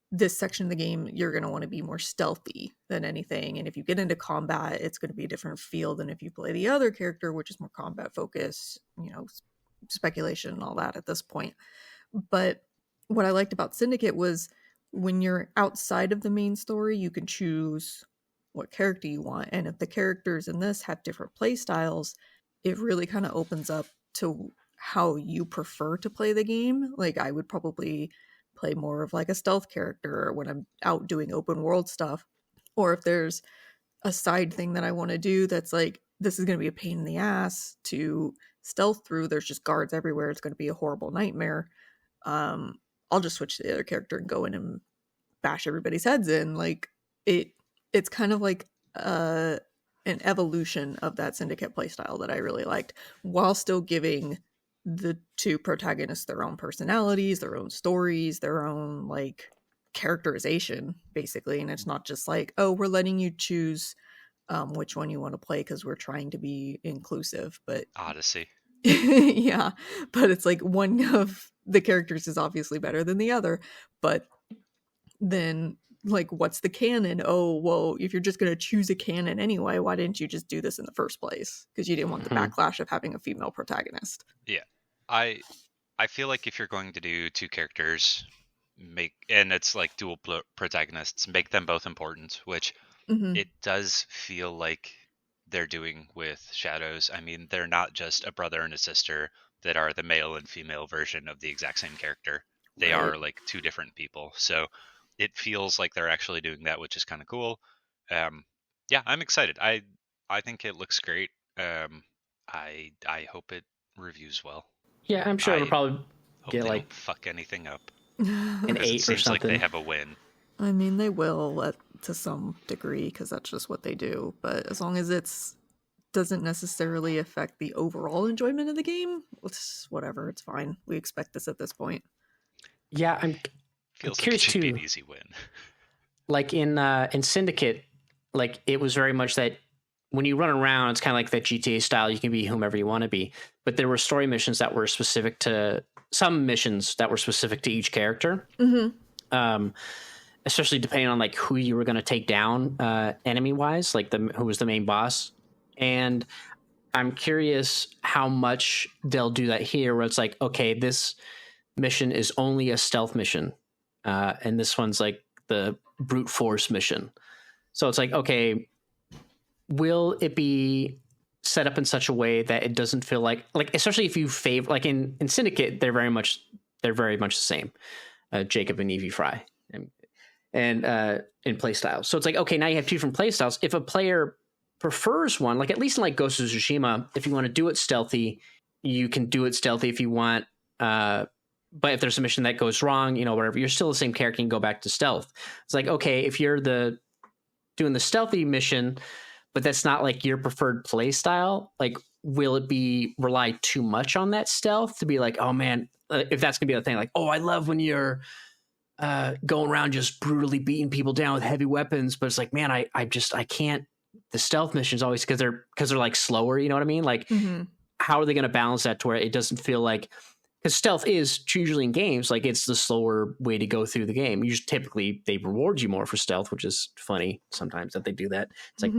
this section of the game, you're going to want to be more stealthy than anything. And if you get into combat, it's going to be a different feel than if you play the other character, which is more combat focused, speculation and all that at this point. But what I liked about Syndicate was when you're outside of the main story, you can choose what character you want. And if the characters in this have different play styles, it really kind of opens up to how you prefer to play the game. Like, I would probably play more of like a stealth character when I'm out doing open world stuff. Or if there's a side thing that I want to do that's like, this is going to be a pain in the ass to stealth through, there's just guards everywhere, it's going to be a horrible nightmare, I'll just switch to the other character and go in and bash everybody's heads in. Like, it's kind of like an evolution of that Syndicate playstyle that I really liked, while still giving the two protagonists their own personalities, their own stories, their own like characterization, basically. And it's not just like, oh, we're letting you choose which one you want to play because we're trying to be inclusive. But Odyssey. Yeah, but it's like one of the characters is obviously better than the other, but then like, what's the canon? Oh, well, if you're just going to choose a canon anyway, why didn't you just do this in the first place? Because you didn't want the backlash of having a female protagonist. Yeah. I feel like if you're going to do two characters, and it's like dual protagonists, make them both important, which it does feel like they're doing with Shadows. I mean, they're not just a brother and a sister that are the male and female version of the exact same character. They are like two different people. So it feels like they're actually doing that, which is kind of cool. Yeah, I'm excited. I think it looks great. I hope it reviews well. Yeah, I'm sure it'll probably get they like don't fuck anything up. an 8 it or seems something. like they have a win. I mean, they will to some degree because that's just what they do. But as long as it's doesn't necessarily affect the overall enjoyment of the game, it's whatever. It's fine. We expect this at this point. Yeah, I'm Feels curious like it should be too. an easy win. Like in Syndicate, like it was very much that when you run around, it's kind of like that GTA style. You can be whomever you want to be, but there were story missions that were specific to some missions that were specific to each character. Especially depending on like who you were going to take down enemy wise, like who was the main boss. And I'm curious how much they'll do that here, where it's like, okay, this mission is only a stealth mission, and this one's like the brute force mission. So it's like, okay, will it be set up in such a way that it doesn't feel like especially if you favor, like in Syndicate, they're very much the same, Jacob and Evie Fry, and in play styles. So it's like, okay, now you have two different play styles. If a player prefers one, like at least in like Ghost of Tsushima, if you want to do it stealthy, you can do it stealthy if you want. But if there's a mission that goes wrong, whatever, you're still the same character and go back to stealth. It's like, okay, if you're doing the stealthy mission, but that's not like your preferred play style, like will it be rely too much on that stealth to be like, oh man, if that's gonna be the thing, like, oh, I love when you're going around just brutally beating people down with heavy weapons, but it's like, man, I can't. The stealth missions always because they're like slower, you know what I mean? Like, how are they going to balance that to where it doesn't feel like, because stealth is usually in games like it's the slower way to go through the game. Usually, typically, they reward you more for stealth, which is funny sometimes that they do that. It's like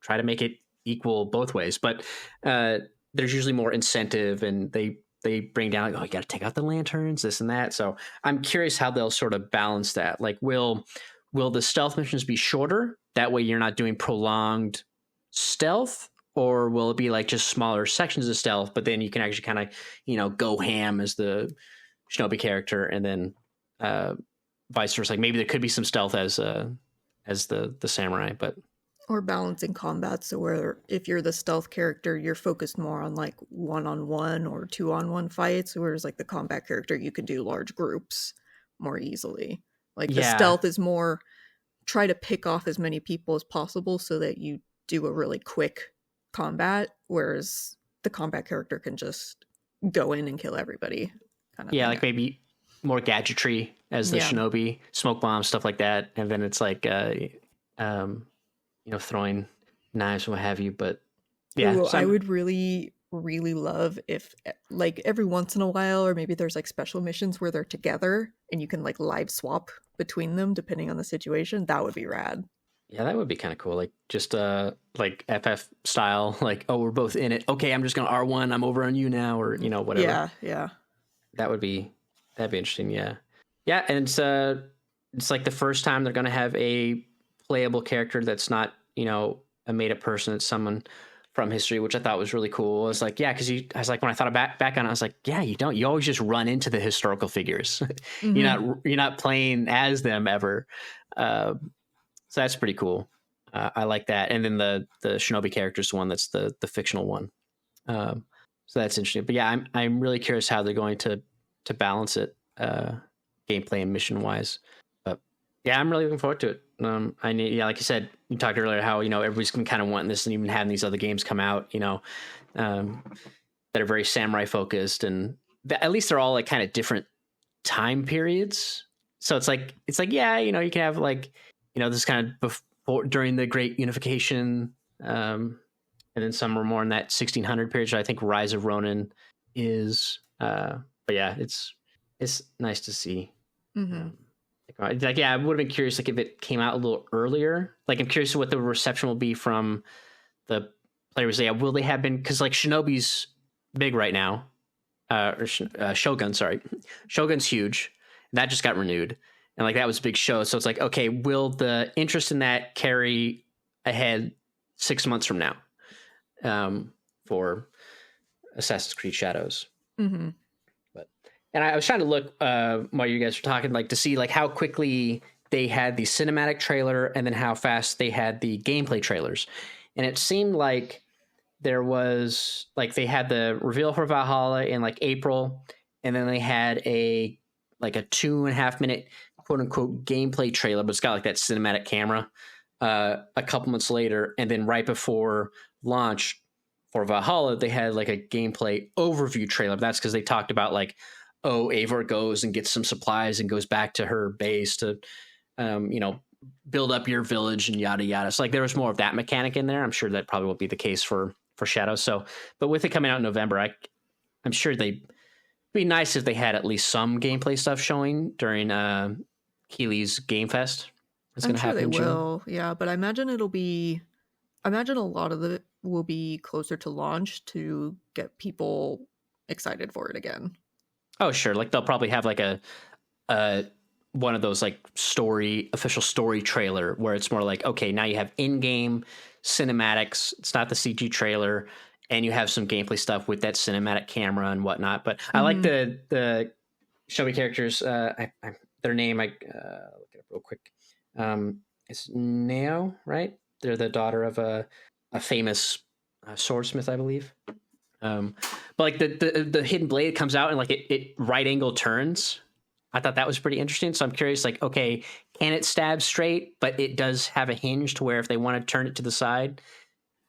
try to make it equal both ways, but there's usually more incentive, and they bring down like, oh, you got to take out the lanterns, this and that. So I'm curious how they'll sort of balance that. Like, will the stealth missions be shorter? That way you're not doing prolonged stealth, or will it be like just smaller sections of stealth, but then you can actually kind of, go ham as the Shinobi character, and then vice versa. Like maybe there could be some stealth as the samurai, but or balancing combat, so where if you're the stealth character, you're focused more on like 1-on-1 or 2-on-1 fights, whereas like the combat character, you can do large groups more easily. Like the stealth is more try to pick off as many people as possible so that you do a really quick combat, whereas the combat character can just go in and kill everybody. Kind of like maybe more gadgetry as the Shinobi, smoke bombs, stuff like that, and then it's like throwing knives and what have you. But yeah, ooh, I would really love if like every once in a while, or maybe there's like special missions where they're together and you can like live swap between them depending on the situation. That would be rad. Yeah, that would be kind of cool. Like just like FF style, like, oh, we're both in it. Okay, I'm just gonna R1, I'm over on you now, or whatever. Yeah. That'd be interesting, yeah. Yeah, and it's like the first time they're gonna have a playable character that's not, a made up person, it's someone from history, which I thought was really cool. I was like, yeah, because I was like, when I thought back on it, I was like, yeah, you always just run into the historical figures. You're not playing as them ever. So that's pretty cool. I like that. And then the Shinobi character's one that's the fictional one. So that's interesting. But yeah, I'm really curious how they're going to balance it gameplay and mission wise. But yeah, I'm really looking forward to it. Like you said, you talked earlier how everybody's been kind of wanting this, and even having these other games come out, that are very samurai focused, and at least they're all like kind of different time periods. So it's like yeah, you can have like this kind of before, during the Great Unification, and then some are more in that 1600 period. So I think Rise of Ronin is, but yeah, it's nice to see. Like, yeah, I would have been curious, like, if it came out a little earlier. Like, I'm curious what the reception will be from the players. Yeah, will they have been, because like Shinobi's big right now, Shogun, sorry, Shogun's huge. That just got renewed, and like that was a big show. So it's like, okay, will the interest in that carry ahead 6 months from now, for Assassin's Creed Shadows? Mm-hmm. And I was trying to look while you guys were talking, like to see like how quickly they had the cinematic trailer and then how fast they had the gameplay trailers. And it seemed like there was like they had the reveal for Valhalla in like April, and then they had a 2.5 minute quote unquote gameplay trailer, but it's got like that cinematic camera a couple months later, and then right before launch for Valhalla, they had like a gameplay overview trailer. That's because they talked about like, oh, Eivor goes and gets some supplies and goes back to her base to, build up your village and yada yada. So like there was more of that mechanic in there. I'm sure that probably won't be the case for Shadows. So, but with it coming out in November, I'm sure they'd be nice if they had at least some gameplay stuff showing during Keighley's Game Fest. It's going to happen. They will, yeah. But I imagine a lot of it will be closer to launch to get people excited for it again. Oh, sure. Like they'll probably have like a one of those like official story trailer where it's more like, okay, now you have in-game cinematics. It's not the CG trailer, and you have some gameplay stuff with that cinematic camera and whatnot. But I like the Shelby characters. Their name, I look it up real quick. It's Neo, right? They're the daughter of a famous swordsmith, I believe. But like the hidden blade comes out and like it right angle turns. I thought that was pretty interesting. So I'm curious, like, okay, can it stab straight? But it does have a hinge to where if they want to turn it to the side,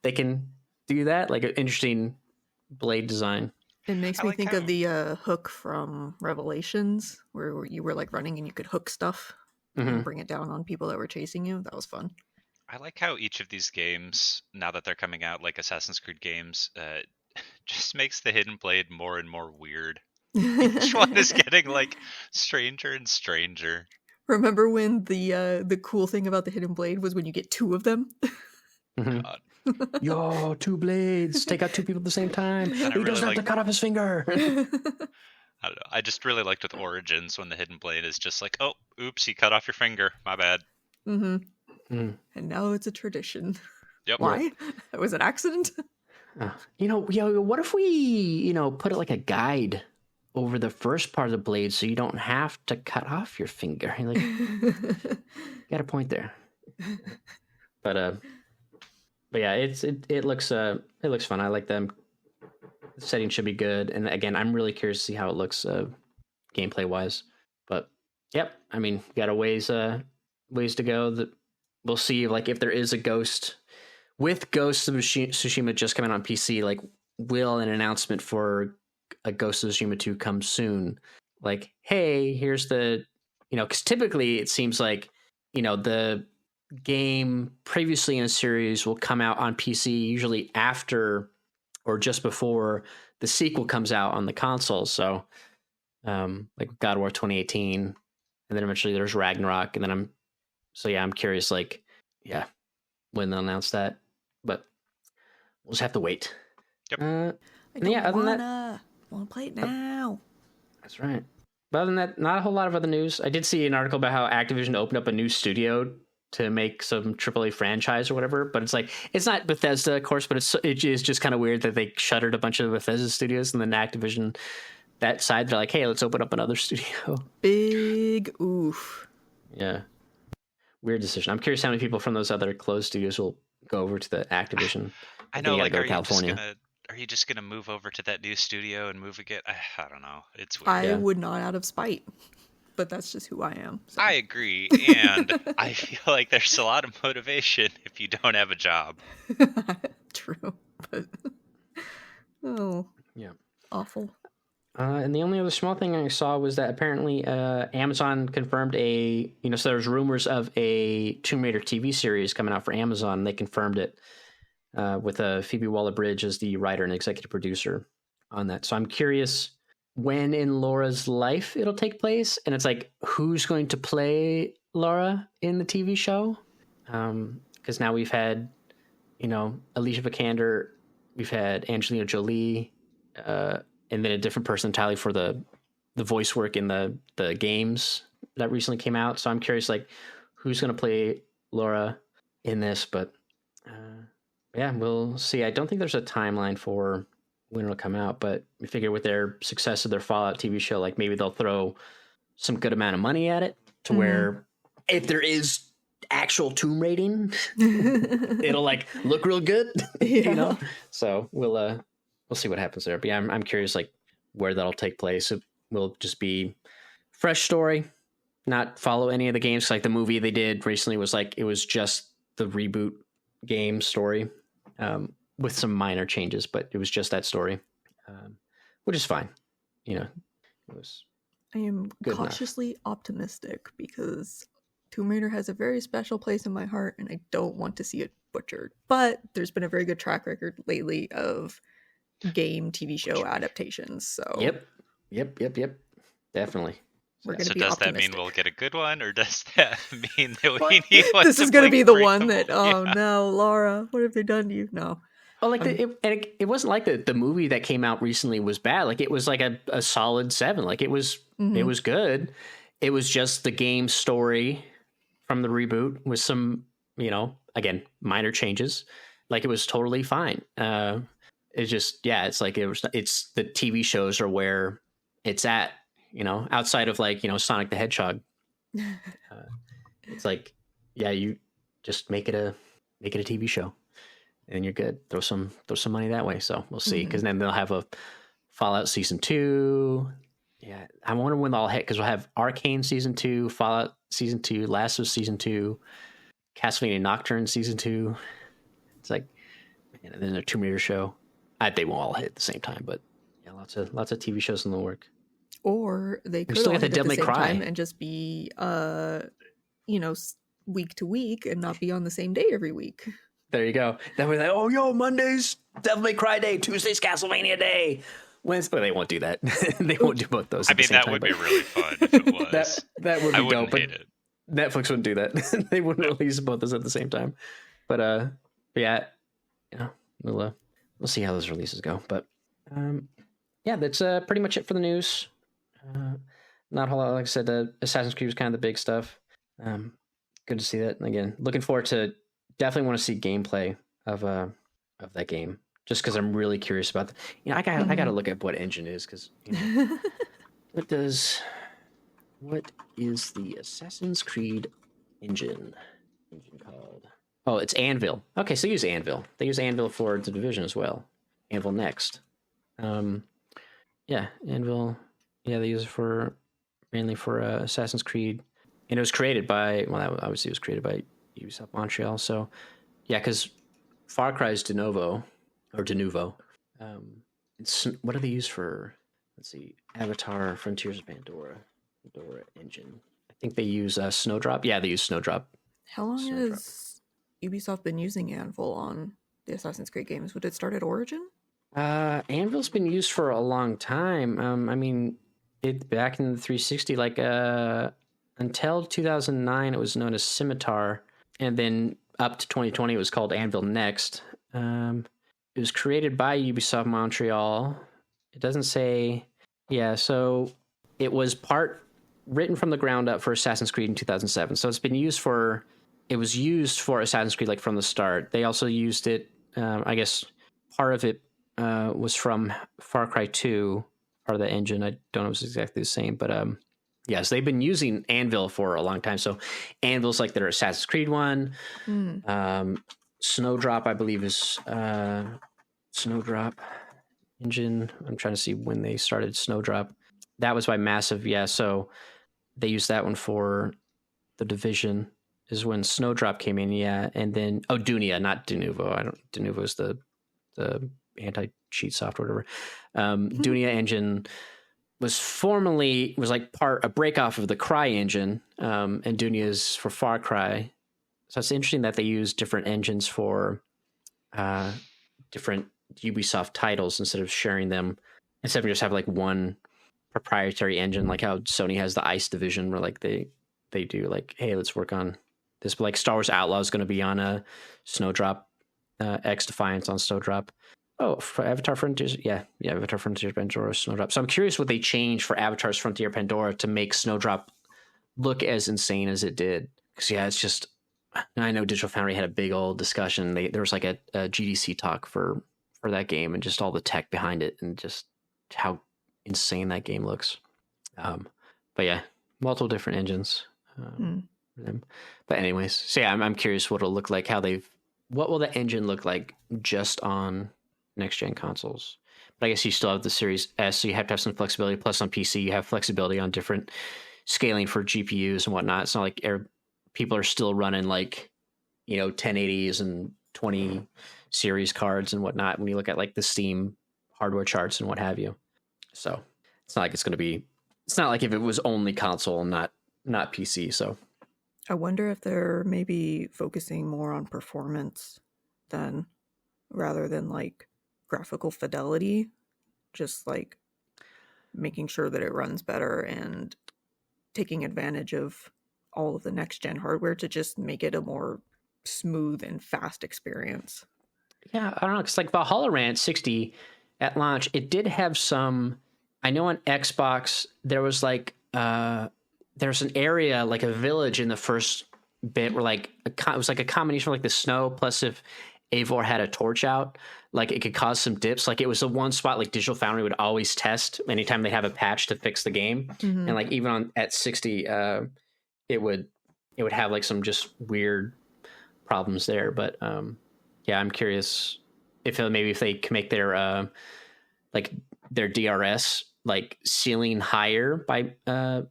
they can do that. Like an interesting blade design. It makes me think of the hook from Revelations, where you were like running and you could hook stuff and bring it down on people that were chasing you. That was fun. I like how each of these games, now that they're coming out, like Assassin's Creed games, just makes the hidden blade more and more weird. Each one is getting like stranger and stranger. Remember when the cool thing about the hidden blade was when you get two of them? God. Yo, two blades. Take out two people at the same time. He doesn't have to cut off his finger. I don't know. I just really liked with Origins when the hidden blade is just like, oh, oops, you cut off your finger. My bad. And now it's a tradition. Yep. Why? It was an accident? What if we, put it like a guide over the first part of the blade so you don't have to cut off your finger? Like, got a point there. But yeah, it looks fun. I like them. The setting should be good, and again, I'm really curious to see how it looks gameplay wise. But yep, I mean, got a ways to go. That we'll see, like if there is a Ghost with Ghost of Tsushima just coming on PC. Like, will an announcement for a Ghost of Tsushima 2 come soon? Like, hey, here's the, because typically it seems like, the game previously in a series will come out on PC usually after or just before the sequel comes out on the console. So, like God of War 2018, and then eventually there's Ragnarok, and then I'm curious, like, yeah, when they'll announce that, but we'll just have to wait. Yep. I want to play it now. That's right. But other than that, not a whole lot of other news. I did see an article about how Activision opened up a new studio to make some AAA franchise or whatever, but it's like, it's not Bethesda, of course, but it is just kind of weird that they shuttered a bunch of Bethesda studios, and then Activision, that side, they're like, hey, let's open up another studio. Big oof. Yeah. Weird decision. I'm curious how many people from those other closed studios will go over to the Activision. I know, like, are you just gonna move over to that new studio and move again? I don't know. It's weird. I would not out of spite, but that's just who I am. So. I agree, and I feel like there's a lot of motivation if you don't have a job. True, but yeah, awful. And the only other small thing I saw was that apparently Amazon confirmed so there's rumors of a Tomb Raider TV series coming out for Amazon, and they confirmed it with Phoebe Waller-Bridge as the writer and executive producer on that. So I'm curious when in Laura's life it'll take place, and it's like who's going to play Laura in the TV show? Because now we've had, Alicia Vikander, we've had Angelina Jolie, and then a different person entirely for the voice work in the games that recently came out. So I'm curious, like, who's going to play Laura in this? But yeah, we'll see. I don't think there's a timeline for when it'll come out, but we figure with their success of their Fallout TV show, like maybe they'll throw some good amount of money at it to where if there is actual tomb raiding, it'll like look real good, So we'll see what happens there. But yeah, I'm curious, like where that'll take place. It will just be fresh story, not follow any of the games. Like the movie they did recently was like it was just the reboot game story. With some minor changes, but it was just that story, which is fine. It was. I am cautiously optimistic because Tomb Raider has a very special place in my heart, and I don't want to see it butchered. But there's been a very good track record lately of game TV show adaptations. So yep, definitely. We're going to So be does optimistic. that mean we'll get a good one, or does that mean that we need one? This is going to be the one that, yeah. no, Laura, what have they done to you? No. Oh, like it wasn't like the movie that came out recently was bad. Like it was like a solid 7. Like it was good. It was just the game story from the reboot with some, again, minor changes. Like it was totally fine. It's just, it's like it's the TV shows are where it's at, outside of like, Sonic the Hedgehog. It's like, you just make it a TV show. And you're good. Throw some money that way. So we'll see. Because then they'll have a Fallout Season 2. Yeah, I wonder when they'll all hit. Because we'll have Arcane Season 2, Fallout Season 2, Last of Us Season 2, Castlevania Nocturne Season 2. It's like, and then a Tomb Raider show. They won't all hit at the same time, but yeah, lots of TV shows in the work. Or they could still all got the hit at the Devil same May Cry time and just be, week to week and not be on the same day every week. There you go. Then we're like, Monday's Devil May Cry Day, Tuesday's Castlevania Day. Wednesday, they won't do that. They won't do both those. I mean, that would be really fun if it was. that would be I dope. wouldn't hate it. Netflix wouldn't do that. They wouldn't release both those at the same time. But yeah, we'll see how those releases go. But that's pretty much it for the news. Not a whole lot. Like I said, Assassin's Creed was kind of the big stuff. Good to see that. And again, looking forward to. Definitely want to see gameplay of that game, just because I'm really curious about I got to look at what engine is, because what is the Assassin's Creed engine called? Oh, it's Anvil. Okay, so they use Anvil. They use Anvil for the Division as well. Anvil Next. Anvil. Yeah, they use it mainly for Assassin's Creed, and it was created by obviously it was created by Ubisoft Montreal. So yeah, because Far Cry is de novo. What do they use for? Let's see, Avatar: Frontiers of Pandora engine. I think they use Snowdrop. Yeah, they use Snowdrop. How long has Ubisoft been using Anvil on the Assassin's Creed games? Would it start at Origin? Anvil's been used for a long time. I mean, back in the 360, like until 2009, it was known as Scimitar. And then up to 2020, it was called Anvil Next. It was created by Ubisoft Montreal. It doesn't say... Yeah, so it was written from the ground up for Assassin's Creed in 2007. So it's been used for... It was used for Assassin's Creed like from the start. They also used it... I guess part of it was from Far Cry 2, part of the engine. I don't know if it's exactly the same, but... Yes, they've been using Anvil for a long time. So Anvil's like their Assassin's Creed one. Snowdrop, I believe, is Snowdrop engine. I'm trying to see when they started Snowdrop. That was by Massive, yeah. So they used that one for the Division is when Snowdrop came in, yeah. And then, Dunia, not Denuvo. Denuvo is the anti-cheat software, whatever. Dunia engine was like a break off of the Cry engine, and Dunia is for Far Cry. So it's interesting that they use different engines for different Ubisoft titles instead of sharing them, instead of just have like one proprietary engine, like how Sony has the ICE division, where like they do like, hey, let's work on this. But like Star Wars Outlaw is going to be on a Snowdrop, X Defiance on Snowdrop. Oh, for Avatar Frontiers, yeah, Avatar Frontiers Pandora Snowdrop. So I'm curious what they changed for Avatar's Frontier Pandora to make Snowdrop look as insane as it did. Because yeah, it's just, I know Digital Foundry had a big old discussion. There was like a GDC talk for that game and just all the tech behind it and just how insane that game looks. But yeah, multiple different engines for them. But anyways, so yeah, I'm curious what it'll look like. What will the engine look like just on next gen consoles? But I guess you still have the Series S, so you have to have some flexibility. Plus on PC, you have flexibility on different scaling for GPUs and whatnot. It's not like people are still running like 1080s and 20 series cards and whatnot when you look at like the Steam hardware charts and what have you. So it's not like if it was only console and not PC. So I wonder if they're maybe focusing more on performance then rather than like graphical fidelity, just like making sure that it runs better and taking advantage of all of the next gen hardware to just make it a more smooth and fast experience. Yeah, I don't know. It's like Valhalla ran at 60 at launch. It did have some. I know on Xbox there was like there's an area like a village in the first bit where like it was like a combination of like the snow plus if Eivor had a torch out, like it could cause some dips. Like it was the one spot like Digital Foundry would always test anytime they have a patch to fix the game, and like even at 60, it would have like some just weird problems there. But yeah, I'm curious if they can make their their DRS like ceiling higher by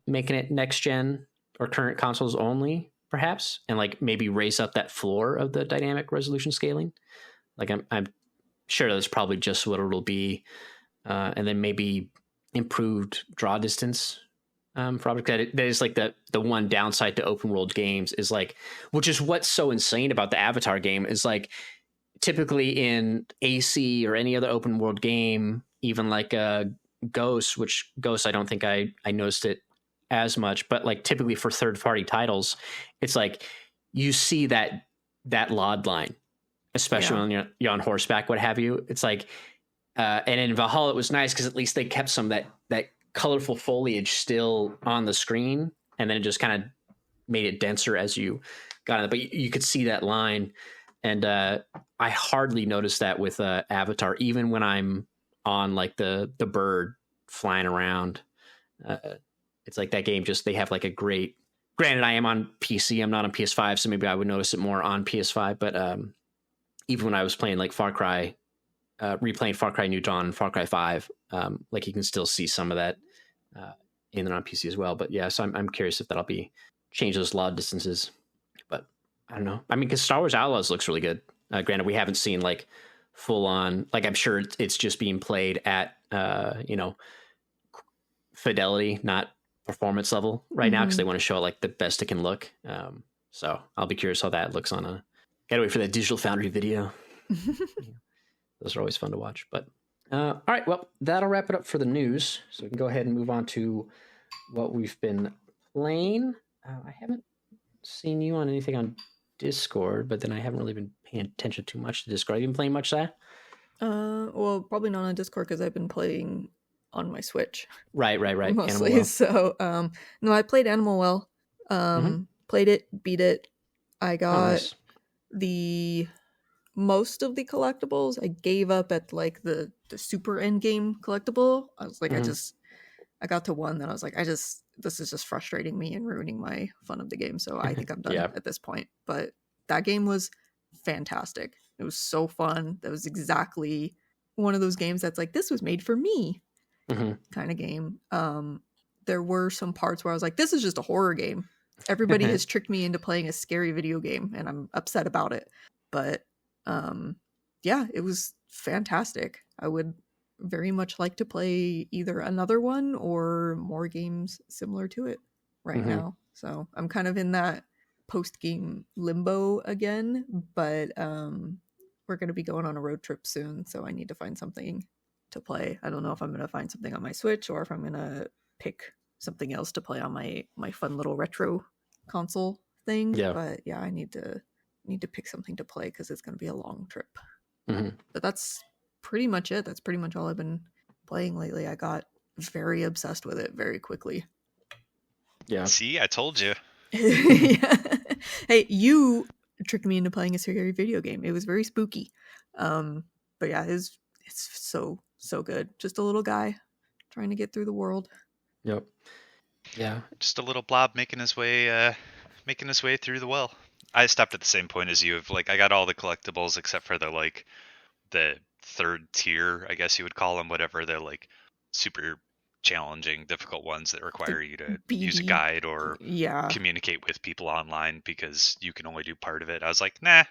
making it next gen or current consoles only, perhaps, and like maybe raise up that floor of the dynamic resolution scaling. Like I'm sure that's probably just what it'll be, and then maybe improved draw distance. For object that is like the one downside to open world games is like, which is what's so insane about the Avatar game is like typically in AC or any other open world game, even like Ghost, which Ghost I don't think I noticed it as much, but like typically for third party titles, it's like you see that LOD line, especially when you're on horseback, what have you. It's like, and in Valhalla it was nice because at least they kept some of that colorful foliage still on the screen, and then it just kind of made it denser as you got it. But you could see that line, and I hardly noticed that with Avatar, even when I'm on like the bird flying around. It's like that game just, they have like a great, granted I am on PC, I'm not on PS5, so maybe I would notice it more on PS5, but even when I was playing like Far Cry, replaying Far Cry New Dawn and Far Cry 5, like you can still see some of that in and on PC as well. But yeah, so I'm curious if that'll be change those LOD distances, but I don't know. I mean, because Star Wars Outlaws looks really good. Granted, we haven't seen like full on, like I'm sure it's just being played at fidelity, not performance level right now, because they want to show it like the best it can look. So I'll be curious how that looks on gotta wait for that Digital Foundry video. Those are always fun to watch. But all right, well, that'll wrap it up for the news. So we can go ahead and move on to what we've been playing. I haven't seen you on anything on Discord, but then I haven't really been paying attention too much to Discord. Have you been playing much of that? Well, probably not on Discord because I've been playing on my Switch. Right. Mostly. Well. So, no, I played Animal Well. Played it, beat it. I got the most of the collectibles. I gave up at like the super end game collectible. I was like, I got to one that I was like, this is just frustrating me and ruining my fun of the game. So I think I'm done at this point. But that game was fantastic. It was so fun. That was exactly one of those games that's like, this was made for me kind of game. There were some parts where I was like, this is just a horror game. Everybody has tricked me into playing a scary video game and I'm upset about it. But yeah, it was fantastic. I would very much like to play either another one or more games similar to it right now. So I'm kind of in that post-game limbo again, but we're going to be going on a road trip soon, so I need to find something to play. I don't know if I'm going to find something on my Switch or if I'm going to pick something else to play on my fun little retro console thing. Yeah. But yeah, I need to pick something to play because it's going to be a long trip. Mm-hmm. But that's pretty much it. That's pretty much all I've been playing lately. I got very obsessed with it very quickly. Yeah. See, I told you. Yeah. Hey, you tricked me into playing a scary video game. It was very spooky. But yeah, it's so good. Just a little guy trying to get through the world. Yep. Yeah. Just a little blob making his way through the well. I stopped at the same point as you. Of like, I got all the collectibles except for the third tier, I guess you would call them, whatever. They're like super challenging, difficult ones that require you to use a guide or communicate with people online because you can only do part of it. I was like, nah,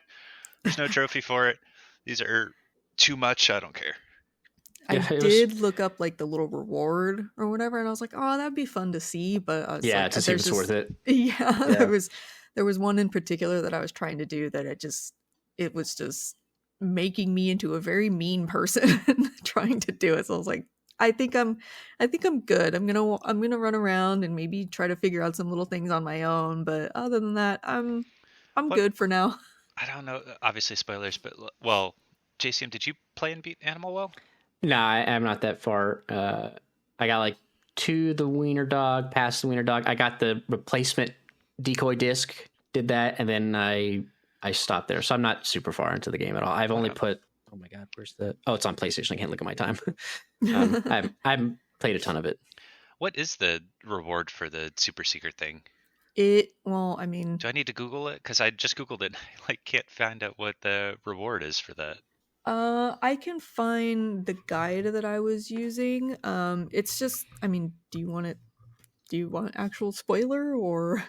there's no trophy for it. These are too much. I don't care. I did look up like the little reward or whatever, and I was like, oh, that'd be fun to see. But yeah, like, to see if it's worth it. Yeah, there was one in particular that I was trying to do that it was just making me into a very mean person trying to do it. So I was like, I think I'm good. I'm gonna run around and maybe try to figure out some little things on my own. But other than that, I'm good for now. I don't know. Obviously, spoilers, but well, JCM, did you play and beat Animal Well? No, I'm not that far. I got like to the wiener dog, past the wiener dog. I got the replacement decoy disc, did that, and then I stopped there. So I'm not super far into the game at all. I've only put, oh my God, where's the, oh, it's on PlayStation. I can't look at my time. I haven't played a ton of it. What is the reward for the super secret thing? Well, I mean, do I need to Google it? Because I just Googled it. I like can't find out what the reward is for that. I can find the guide that I was using. It's just, I mean, do you want actual spoiler or?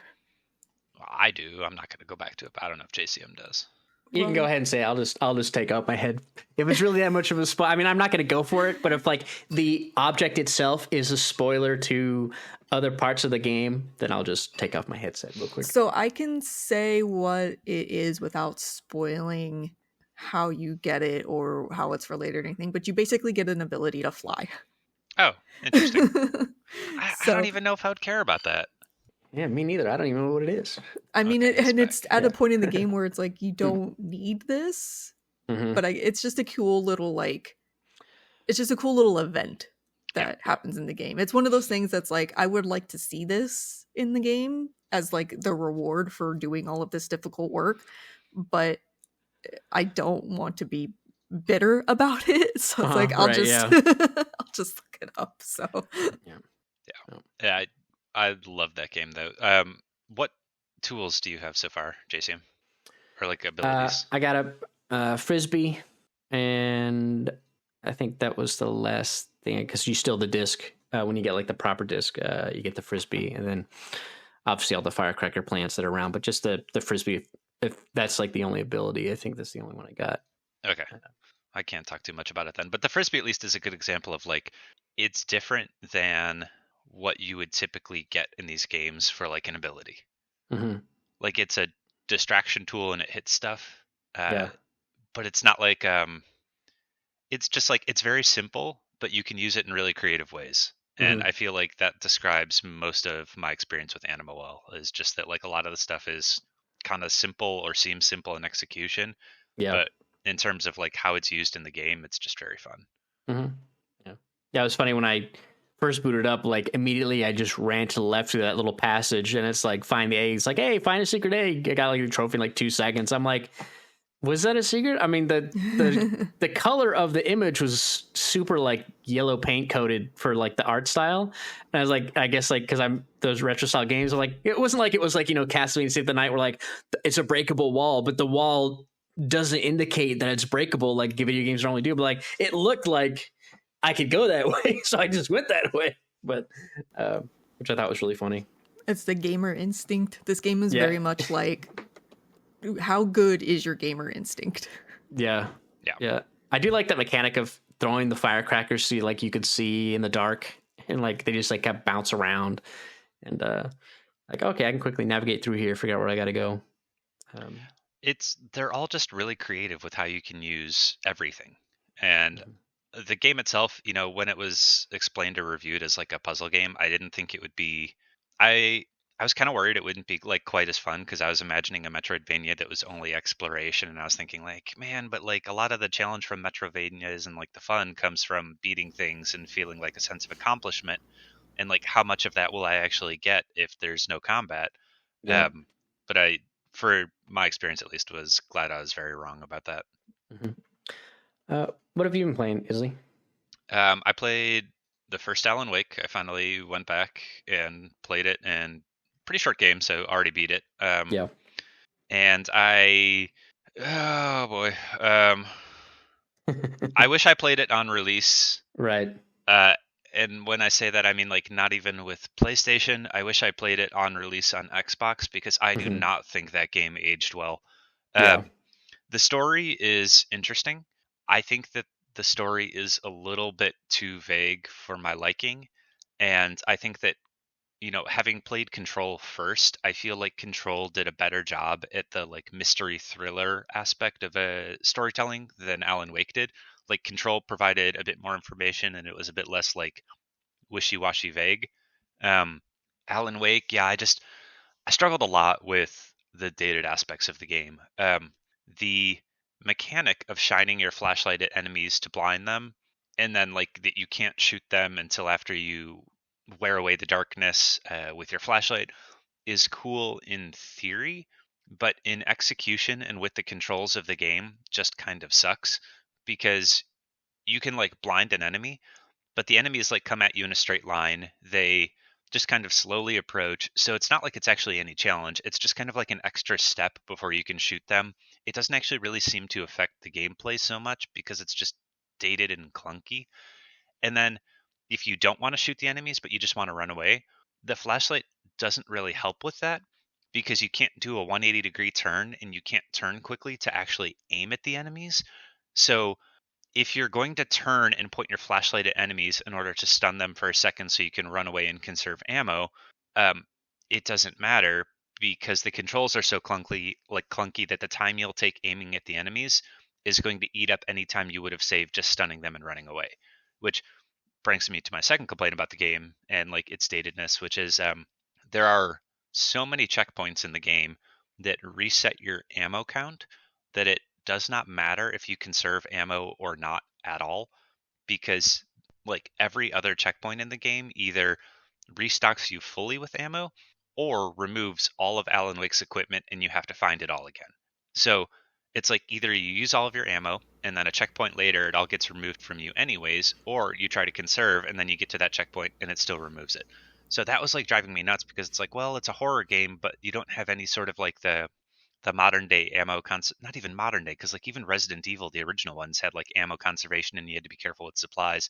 I do. I'm not going to go back to it, but I don't know if JCM does. You can go ahead and say, I'll just take out my head. If it's really that much of a spoiler, I mean, I'm not going to go for it, but if like the object itself is a spoiler to other parts of the game, then I'll just take off my headset real quick. So I can say what it is without spoiling how you get it or how it's related or anything, but you basically get an ability to fly. Oh, interesting. I don't even know if I would care about that. Yeah, me neither. I don't even know what it is. I mean, it's at a point in the game where it's like, you don't need this, but it's just a cool little, like, it's just a cool little event that happens in the game. It's one of those things that's like, I would like to see this in the game as like the reward for doing all of this difficult work, but I don't want to be bitter about it. So it's like, I'll just look it up. So yeah. I love that game though. What tools do you have so far, JCM? Or like abilities? I got a frisbee, and I think that was the last thing because you steal the disc when you get like the proper disc. You get the frisbee, and then obviously all the firecracker plants that are around. But just the frisbee, if that's like the only ability, I think that's the only one I got. Okay. I can't talk too much about it then. But the frisbee at least is a good example of like it's different than what you would typically get in these games for like an ability. Mm-hmm. Like it's a distraction tool and it hits stuff. But it's not like it's just like it's very simple, but you can use it in really creative ways. And I feel like that describes most of my experience with Animal Well is just that like a lot of the stuff is kind of simple or seems simple in execution. Yeah. But in terms of like how it's used in the game, it's just very fun. Yeah. Yeah. It was funny when I first booted up, like immediately I just ran to the left through that little passage and it's like, find the eggs. Like, hey, find a secret egg. I got like a trophy in like 2 seconds. I'm like, was that a secret? I mean, the color of the image was super like yellow paint coated for like the art style. And I was like, I guess like, cause I'm those retro style games. I'm like, it wasn't like, it was like, Castlevania Save the Night where like it's a breakable wall, but the wall doesn't indicate that it's breakable. Like video games normally do, but like, it looked like I could go that way. So I just went that way, but, which I thought was really funny. It's the gamer instinct. This game is very much like, how good is your gamer instinct? Yeah. I do like that mechanic of throwing the firecrackers so you could see in the dark and like they just like kept bounce around and like, okay, I can quickly navigate through here, figure out where I got to go. They're all just really creative with how you can use everything. And the game itself, when it was explained or reviewed as like a puzzle game, I didn't think it would be. I I was kind of worried it wouldn't be like quite as fun because I was imagining a Metroidvania that was only exploration, and I was thinking like, man, but like a lot of the challenge from Metroidvanias and like the fun comes from beating things and feeling like a sense of accomplishment, and like how much of that will I actually get if there's no combat? Yeah. But for my experience at least, was glad I was very wrong about that. Mm-hmm. What have you been playing, Isli? I played the first Alan Wake. I finally went back and played it, and pretty short game, so already beat it. Yeah. And oh boy, I wish I played it on release. Right. And when I say that, I mean like not even with PlayStation. I wish I played it on release on Xbox because I do Mm-hmm. not think that game aged well. Yeah. The story is interesting. I think that the story is a little bit too vague for my liking. And I think that, having played Control first, I feel like Control did a better job at the like mystery thriller aspect of storytelling than Alan Wake did. Like Control provided a bit more information and it was a bit less like wishy-washy vague. Um, Alan Wake, yeah, I struggled a lot with the dated aspects of the game. The mechanic of shining your flashlight at enemies to blind them, and then like that you can't shoot them until after you wear away the darkness with your flashlight, is cool in theory, but in execution and with the controls of the game, just kind of sucks because you can like blind an enemy, but the enemies like come at you in a straight line. They just kind of slowly approach. So it's not like it's actually any challenge. It's just kind of like an extra step before you can shoot them. It doesn't actually really seem to affect the gameplay so much because it's just dated and clunky. And then if you don't want to shoot the enemies but you just want to run away, the flashlight doesn't really help with that because you can't do a 180-degree turn and you can't turn quickly to actually aim at the enemies. So if you're going to turn and point your flashlight at enemies in order to stun them for a second so you can run away and conserve ammo, um, it doesn't matter because the controls are so clunky that the time you'll take aiming at the enemies is going to eat up any time you would have saved just stunning them and running away. Which brings me to my second complaint about the game and like its datedness, which is there are so many checkpoints in the game that reset your ammo count that it does not matter if you conserve ammo or not at all, because like every other checkpoint in the game either restocks you fully with ammo or removes all of Alan Wake's equipment and you have to find it all again. So it's like either you use all of your ammo and then a checkpoint later it all gets removed from you anyways, or you try to conserve and then you get to that checkpoint and it still removes it. So that was like driving me nuts because it's like, well, it's a horror game, but you don't have any sort of like the modern day ammo not even modern day, because like even Resident Evil, the original ones, had like ammo conservation and you had to be careful with supplies.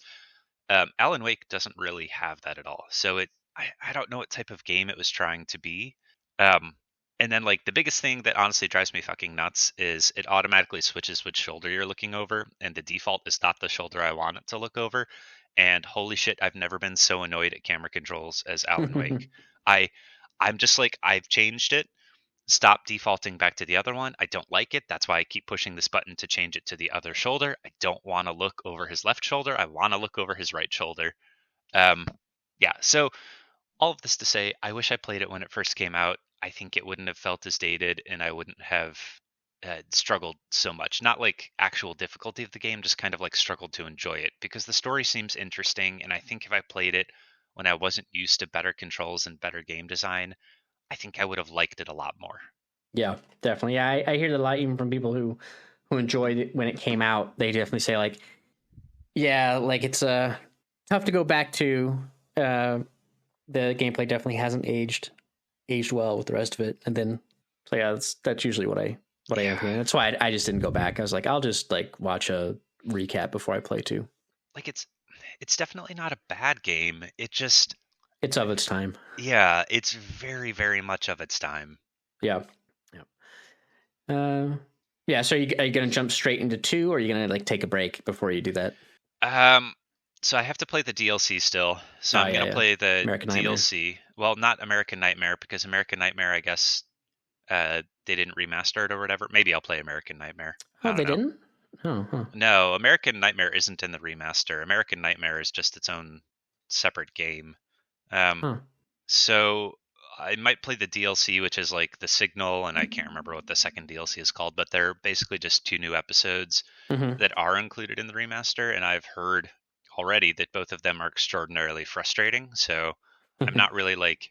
Alan Wake doesn't really have that at all. So I don't know what type of game it was trying to be. Um, and then like the biggest thing that honestly drives me fucking nuts is it automatically switches which shoulder you're looking over, and the default is not the shoulder I want it to look over. And holy shit, I've never been so annoyed at camera controls as Alan Wake. I I'm just like, I've changed it. Stop defaulting back to the other one. I don't like it. That's why I keep pushing this button to change it to the other shoulder. I don't want to look over his left shoulder. I want to look over his right shoulder. Um, yeah. So all of this to say, I wish I played it when it first came out. I think it wouldn't have felt as dated, and I wouldn't have struggled so much. Not like actual difficulty of the game, just kind of like struggled to enjoy it because the story seems interesting. And I think if I played it when I wasn't used to better controls and better game design, I think I would have liked it a lot more. Yeah, definitely. Yeah, I hear that a lot even from people who enjoyed it when it came out. They definitely say like, yeah, like it's tough to go back to. The gameplay definitely hasn't aged well with the rest of it. And then, so yeah, that's usually what I am hearing. That's why I just didn't go back. I was like, I'll just like watch a recap before I play too. Like it's definitely not a bad game. It's of its time. Yeah, it's very, very much of its time. Yeah. Yeah. So are you going to jump straight into 2, or are you going to like take a break before you do that? So I have to play the DLC still. So I'm going to play the American DLC. Nightmare. Well, not American Nightmare, because American Nightmare, I guess, they didn't remaster it or whatever. Maybe I'll play American Nightmare. Oh, they didn't? Oh, huh. No, American Nightmare isn't in the remaster. American Nightmare is just its own separate game. Huh. So I might play the DLC, which is like the Signal, and I can't remember what the second DLC is called, but they're basically just 2 new episodes Mm-hmm. that are included in the remaster, and I've heard already that both of them are extraordinarily frustrating. So I'm not really like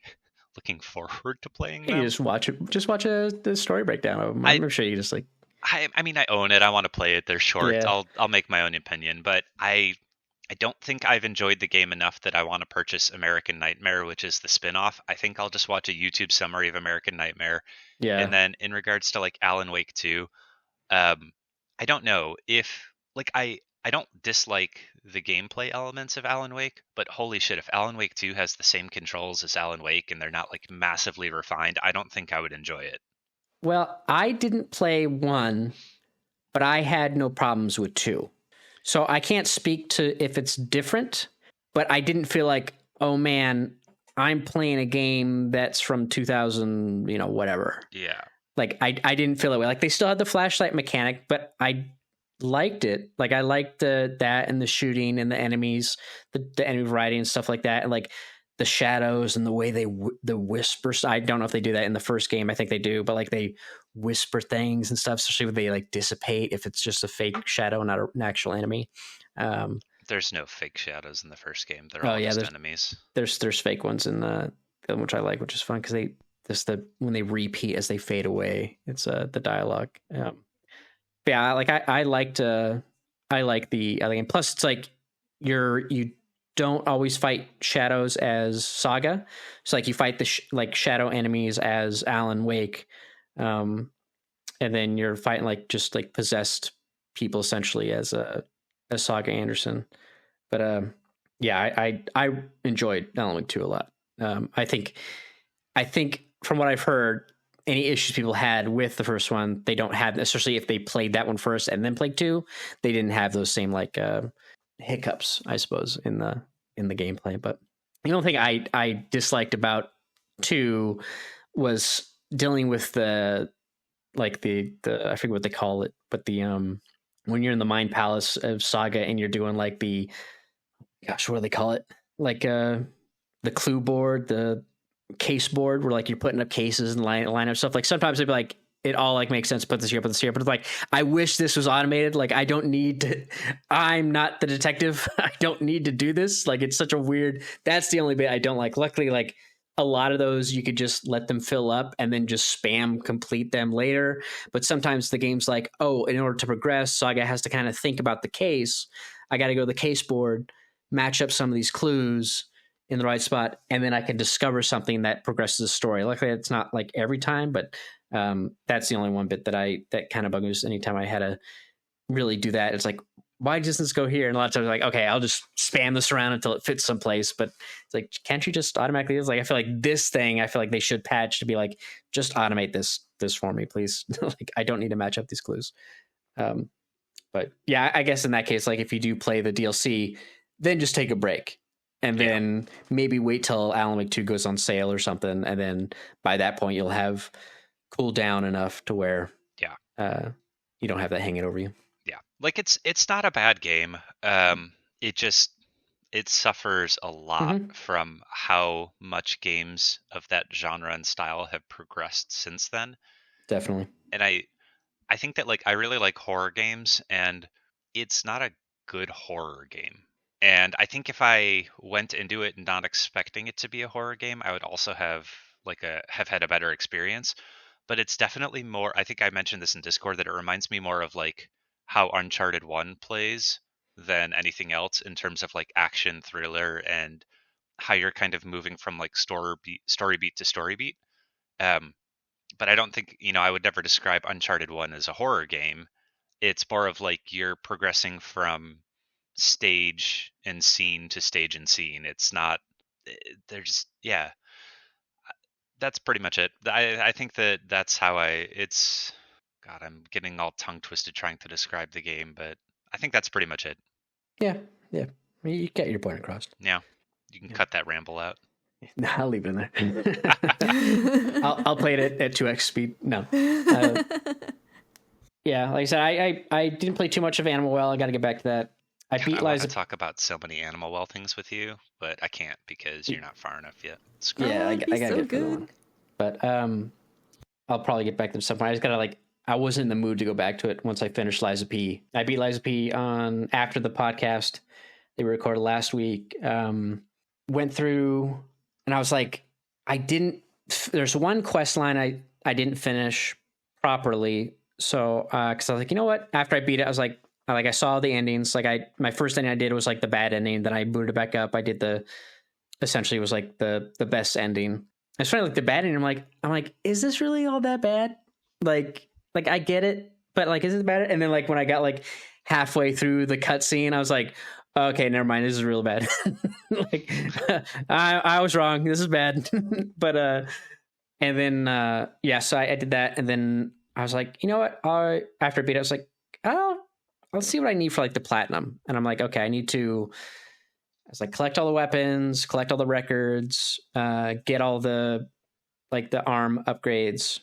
looking forward to playing You them. just watch it. Just watch the story breakdown of them. I'm sure you just like. I mean, I own it. I want to play it. They're short. Yeah. I'll make my own opinion, but I don't think I've enjoyed the game enough that I want to purchase American Nightmare, which is the spin-off. I think I'll just watch a YouTube summary of American Nightmare. Yeah. And then in regards to like Alan Wake 2, I don't know if like I don't dislike the gameplay elements of Alan Wake, but holy shit, if Alan Wake 2 has the same controls as Alan Wake and they're not like massively refined, I don't think I would enjoy it. Well, I didn't play 1, but I had no problems with 2. So I can't speak to if it's different, but I didn't feel like, oh man, I'm playing a game that's from 2000, whatever. Yeah. Like I didn't feel that way. Like they still had the flashlight mechanic, but I liked it. Like I liked that and the shooting and the enemies, the enemy variety and stuff like that, and like the shadows and the way the whispers. I don't know if they do that in the first game. I think they do, but like they whisper things and stuff, especially when they like dissipate if it's just a fake shadow, not an actual enemy. There's no fake shadows in the first game. They're all just enemies. There's fake ones in the one, which I like, which is fun because when they repeat as they fade away. It's the dialogue. Yeah, like I like the other game. Plus, it's like you don't always fight shadows as Saga. It's like you fight the shadow enemies as Alan Wake, and then you're fighting like just like possessed people essentially as Saga Anderson. But yeah, I enjoyed Alan Wake 2 a lot. I think from what I've heard, any issues people had with the first one, they don't have, especially if they played that one first and then played 2, they didn't have those same like hiccups, I suppose, in the gameplay. But the only thing I disliked about 2 was dealing with the I forget what they call it, but the when you're in the Mind Palace of Saga and you're doing like what do they call it? Like the clue board, the case board, where like you're putting up cases and line up stuff. Like sometimes it'd be like it all like makes sense. Put this here, but it's like I wish this was automated. Like I don't need to. I'm not the detective. I don't need to do this. Like it's such a weird. That's the only bit I don't like. Luckily, like a lot of those you could just let them fill up and then just spam complete them later. But sometimes the game's like, oh, in order to progress, Saga has to kind of think about the case. I got to go to the case board, match up some of these clues in the right spot, and then I can discover something that progresses the story. Luckily, it's not like every time, but that's the only one bit that kind of bugs me. Anytime I had to really do that, it's like, why doesn't this go here? And a lot of times, like, okay, I'll just spam this around until it fits someplace. But it's like, can't you just automatically? It's like, I feel like this thing, I feel like they should patch to be like, just automate this for me, please. Like, I don't need to match up these clues. But yeah, I guess in that case, like if you do play the DLC, then just take a break. And then maybe wait till Alan Wake 2 goes on sale or something. And then by that point, you'll have cooled down enough to where you don't have that hanging over you. Yeah. Like it's not a bad game. It suffers a lot from how much games of that genre and style have progressed since then. Definitely. And I think that like I really like horror games, and it's not a good horror game. And I think if I went into it not expecting it to be a horror game, I would also have had a better experience. But it's definitely more, I think I mentioned this in Discord, that it reminds me more of like how Uncharted 1 plays than anything else in terms of like action thriller and how you're kind of moving from like story beat to story beat. But I don't think, I would never describe Uncharted 1 as a horror game. It's more of like you're progressing from stage and scene to stage and scene. It's not, there's, yeah, that's pretty much it. I think that's how God, I'm getting all tongue twisted trying to describe the game, but I think that's pretty much it. Yeah. I mean, you get your point across. Yeah. You can cut that ramble out. No, I'll leave it in there. I'll play it at 2x speed. No. Yeah, like I said, I didn't play too much of Animal Well. I got to get back to that. I God, beat I want to Liza. talk about so many Animal Well things with you, but I can't because you're not far enough yet. Screw Yeah, I It'd be gotta so get further good. on. But I'll probably get back to some point. I just gotta like, I wasn't in the mood to go back to it once I finished Liza P. I beat Liza P on after the podcast they recorded last week. Went through and I was like, I didn't. There's one quest line I didn't finish properly. So because I was like, you know what? After I beat it, I was like I saw the endings. Like my first ending I did was like the bad ending. Then I booted it back up. I did the essentially was like the best ending. It's funny, like the bad ending. I'm like, is this really all that bad? Like I get it, but like, is it bad? And then like when I got like halfway through the cutscene, I was like, okay, never mind. This is real bad. Like I was wrong. This is bad. But and then yeah, so I did that, and then I was like, you know what? After I beat it, I was like, I'll see what I need for like the platinum, and I'm like, okay, I need to. I was like, collect all the weapons, collect all the records, get all the like the arm upgrades,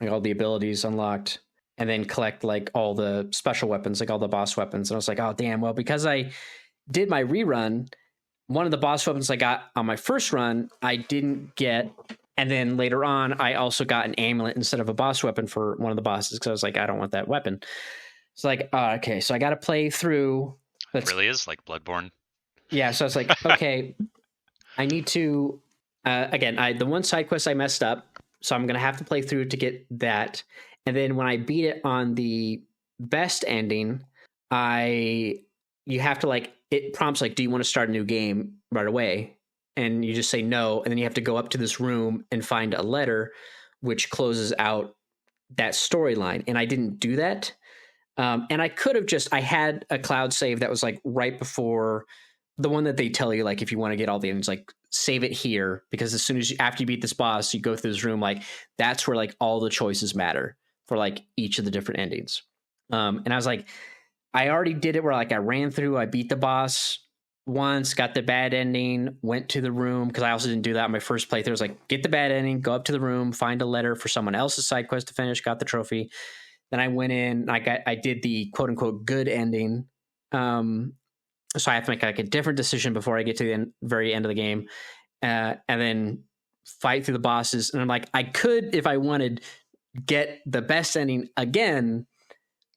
like all the abilities unlocked, and then collect like all the special weapons, like all the boss weapons. And I was like, oh damn, well, because I did my rerun, one of the boss weapons I got on my first run, I didn't get. And then later on, I also got an amulet instead of a boss weapon for one of the bosses because I was like, I don't want that weapon. It's like, okay, so I got to play through. It really is like Bloodborne. Yeah, so I was like, okay, I need to again. The one side quest I messed up, so I'm gonna have to play through to get that. And then when I beat it on the best ending, you have to like it prompts like, do you want to start a new game right away? And you just say no, and then you have to go up to this room and find a letter, which closes out that storyline. And I didn't do that. And I could have I had a cloud save that was like right before the one that they tell you, like, if you want to get all the endings, like save it here, because as soon as after you beat this boss, you go through this room, like that's where like all the choices matter for like each of the different endings. And I was like, I already did it where like I ran through, I beat the boss once, got the bad ending, went to the room, because I also didn't do that on my first playthrough. I was like, get the bad ending, go up to the room, find a letter for someone else's side quest to finish, got the trophy. Then I went in, I did the quote unquote good ending. So I have to make like a different decision before I get to the very end of the game, and then fight through the bosses. And I'm like, I could, if I wanted, get the best ending again,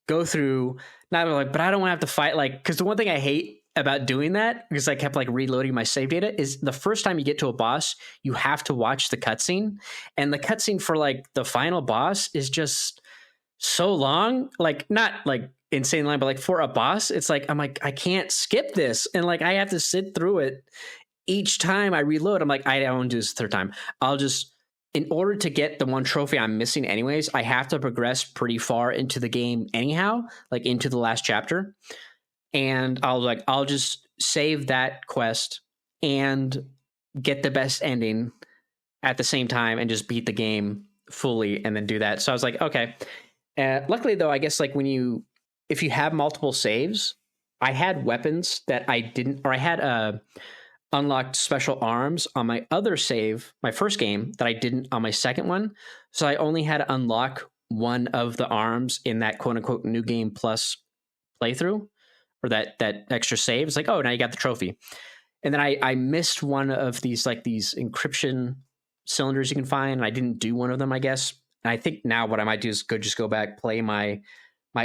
go through. Now I'm like, but I don't want to have to fight, like, because the one thing I hate about doing that, because I kept like reloading my save data, is the first time you get to a boss, you have to watch the cutscene, and the cutscene for like the final boss is just so long, like not like insane line, but like for a boss, it's like I'm like, I can't skip this, and like I have to sit through it each time I reload. I'm like, I don't want to do this the third time. I'll just, in order to get the one trophy I'm missing anyways, I have to progress pretty far into the game anyhow, like into the last chapter, and I'll just save that quest and get the best ending at the same time and just beat the game fully and then do that. So I was like, okay. Luckily though, I guess like if you have multiple saves, I had weapons that I didn't, or I had unlocked special arms on my other save, my first game, that I didn't on my second one. So I only had to unlock one of the arms in that quote unquote new game plus playthrough, or that extra save. It's like, oh, now you got the trophy. And then I missed one of these, like these encryption cylinders you can find, and I didn't do one of them, I guess. And I think now what I might do is just go back, play my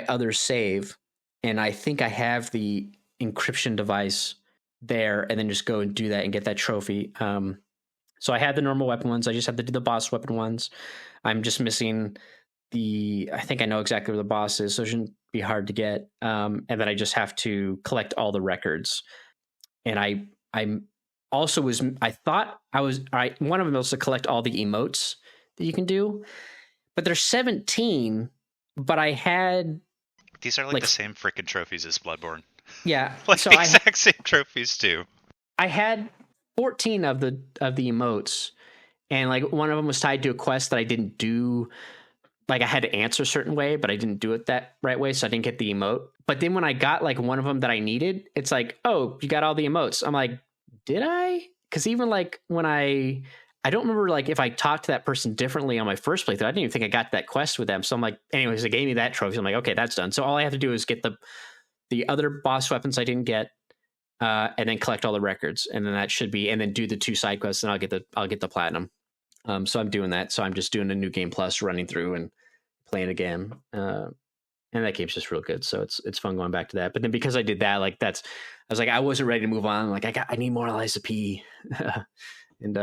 other save, and I think I have the encryption device there, and then just go and do that and get that trophy. So I had the normal weapon ones. I just have to do the boss weapon ones. I'm just missing I think I know exactly where the boss is, so it shouldn't be hard to get. And then I just have to collect all the records. And I'm also I thought one of them was to collect all the emotes that you can do, but there's 17. But I had, these are like the same freaking trophies as Bloodborne. Yeah, like so the exact same trophies too. I had 14 of the emotes, and like one of them was tied to a quest that I didn't do. Like I had to answer a certain way, but I didn't do it that right way, so I didn't get the emote. But then when I got like one of them that I needed, it's like, oh, you got all the emotes. I'm like, did I? Because even like when I I don't remember like if I talked to that person differently on my first playthrough. I didn't even think I got that quest with them. So I'm like, anyways, they gave me that trophy. I'm like, okay, that's done. So all I have to do is get the other boss weapons I didn't get, and then collect all the records, and then that should be, and then do the 2 side quests, and I'll get the platinum. So I'm doing that. So I'm just doing a new game plus, running through and playing again. And that game's just real good. So it's fun going back to that. But then because I did that, like I was like, I wasn't ready to move on. Like I need more Eliza P. And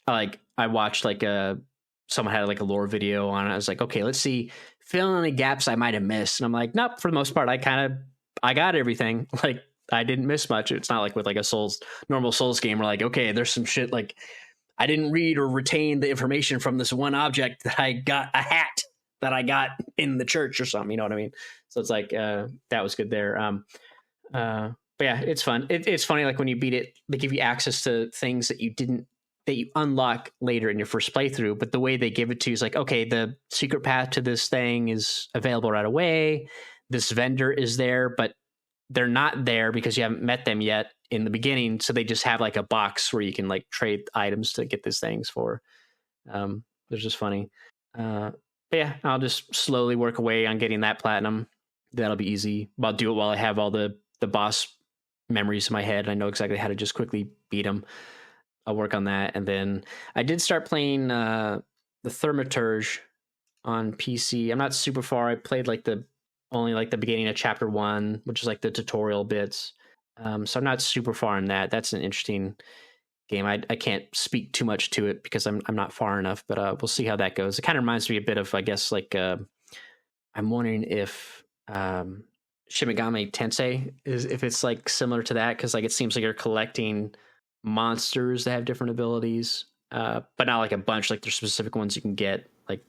I watched like someone had like a lore video on it. I was like, okay, let's see, fill in any gaps I might have missed. And I'm like, nope, for the most part, I got everything. Like I didn't miss much. It's not like with like a normal Souls game where like, okay, there's some shit like I didn't read or retain the information from this one object that I got, a hat that I got in the church or something. You know what I mean? So it's like, that was good there. But yeah, it's fun. It's funny. Like when you beat it, they give you access to things that you unlock later in your first playthrough. But the way they give it to you is like, okay, the secret path to this thing is available right away. This vendor is there, but they're not there because you haven't met them yet in the beginning. So they just have like a box where you can like trade items to get these things for. It's just funny. But yeah, I'll just slowly work away on getting that platinum. That'll be easy. I'll do it while I have all the boss memories in my head. I know exactly how to just quickly beat them. I'll work on that. And then I did start playing the Thaumaturge on PC. I'm not super far. I played like only the beginning of chapter 1, which is like the tutorial bits. So I'm not super far in that. That's an interesting game. I can't speak too much to it because I'm not far enough, but we'll see how that goes. It kind of reminds me a bit of, I guess, like I'm wondering if Shin Megami Tensei if it's like similar to that, because like it seems like you're collecting monsters that have different abilities, but not like a bunch. Like there's specific ones you can get like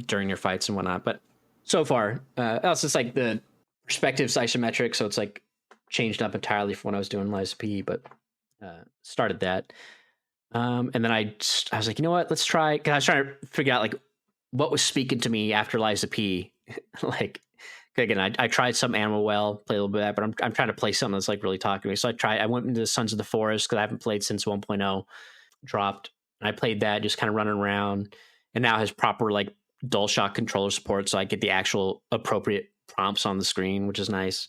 during your fights and whatnot. But so far, it's just like the perspective's isometric, so it's like changed up entirely from when I was doing Lies of P. But started that, and then I was like, you know what, let's try. Because I was trying to figure out like what was speaking to me after Lies of P. Like again, I tried some Animal Well, play a little bit of that, but I'm trying to play something that's like really talking to me. So I went into Sons of the Forest because I haven't played since 1.0 dropped, and I played that just kind of running around, and now has proper like DualShock controller support, so I get the actual appropriate prompts on the screen, which is nice.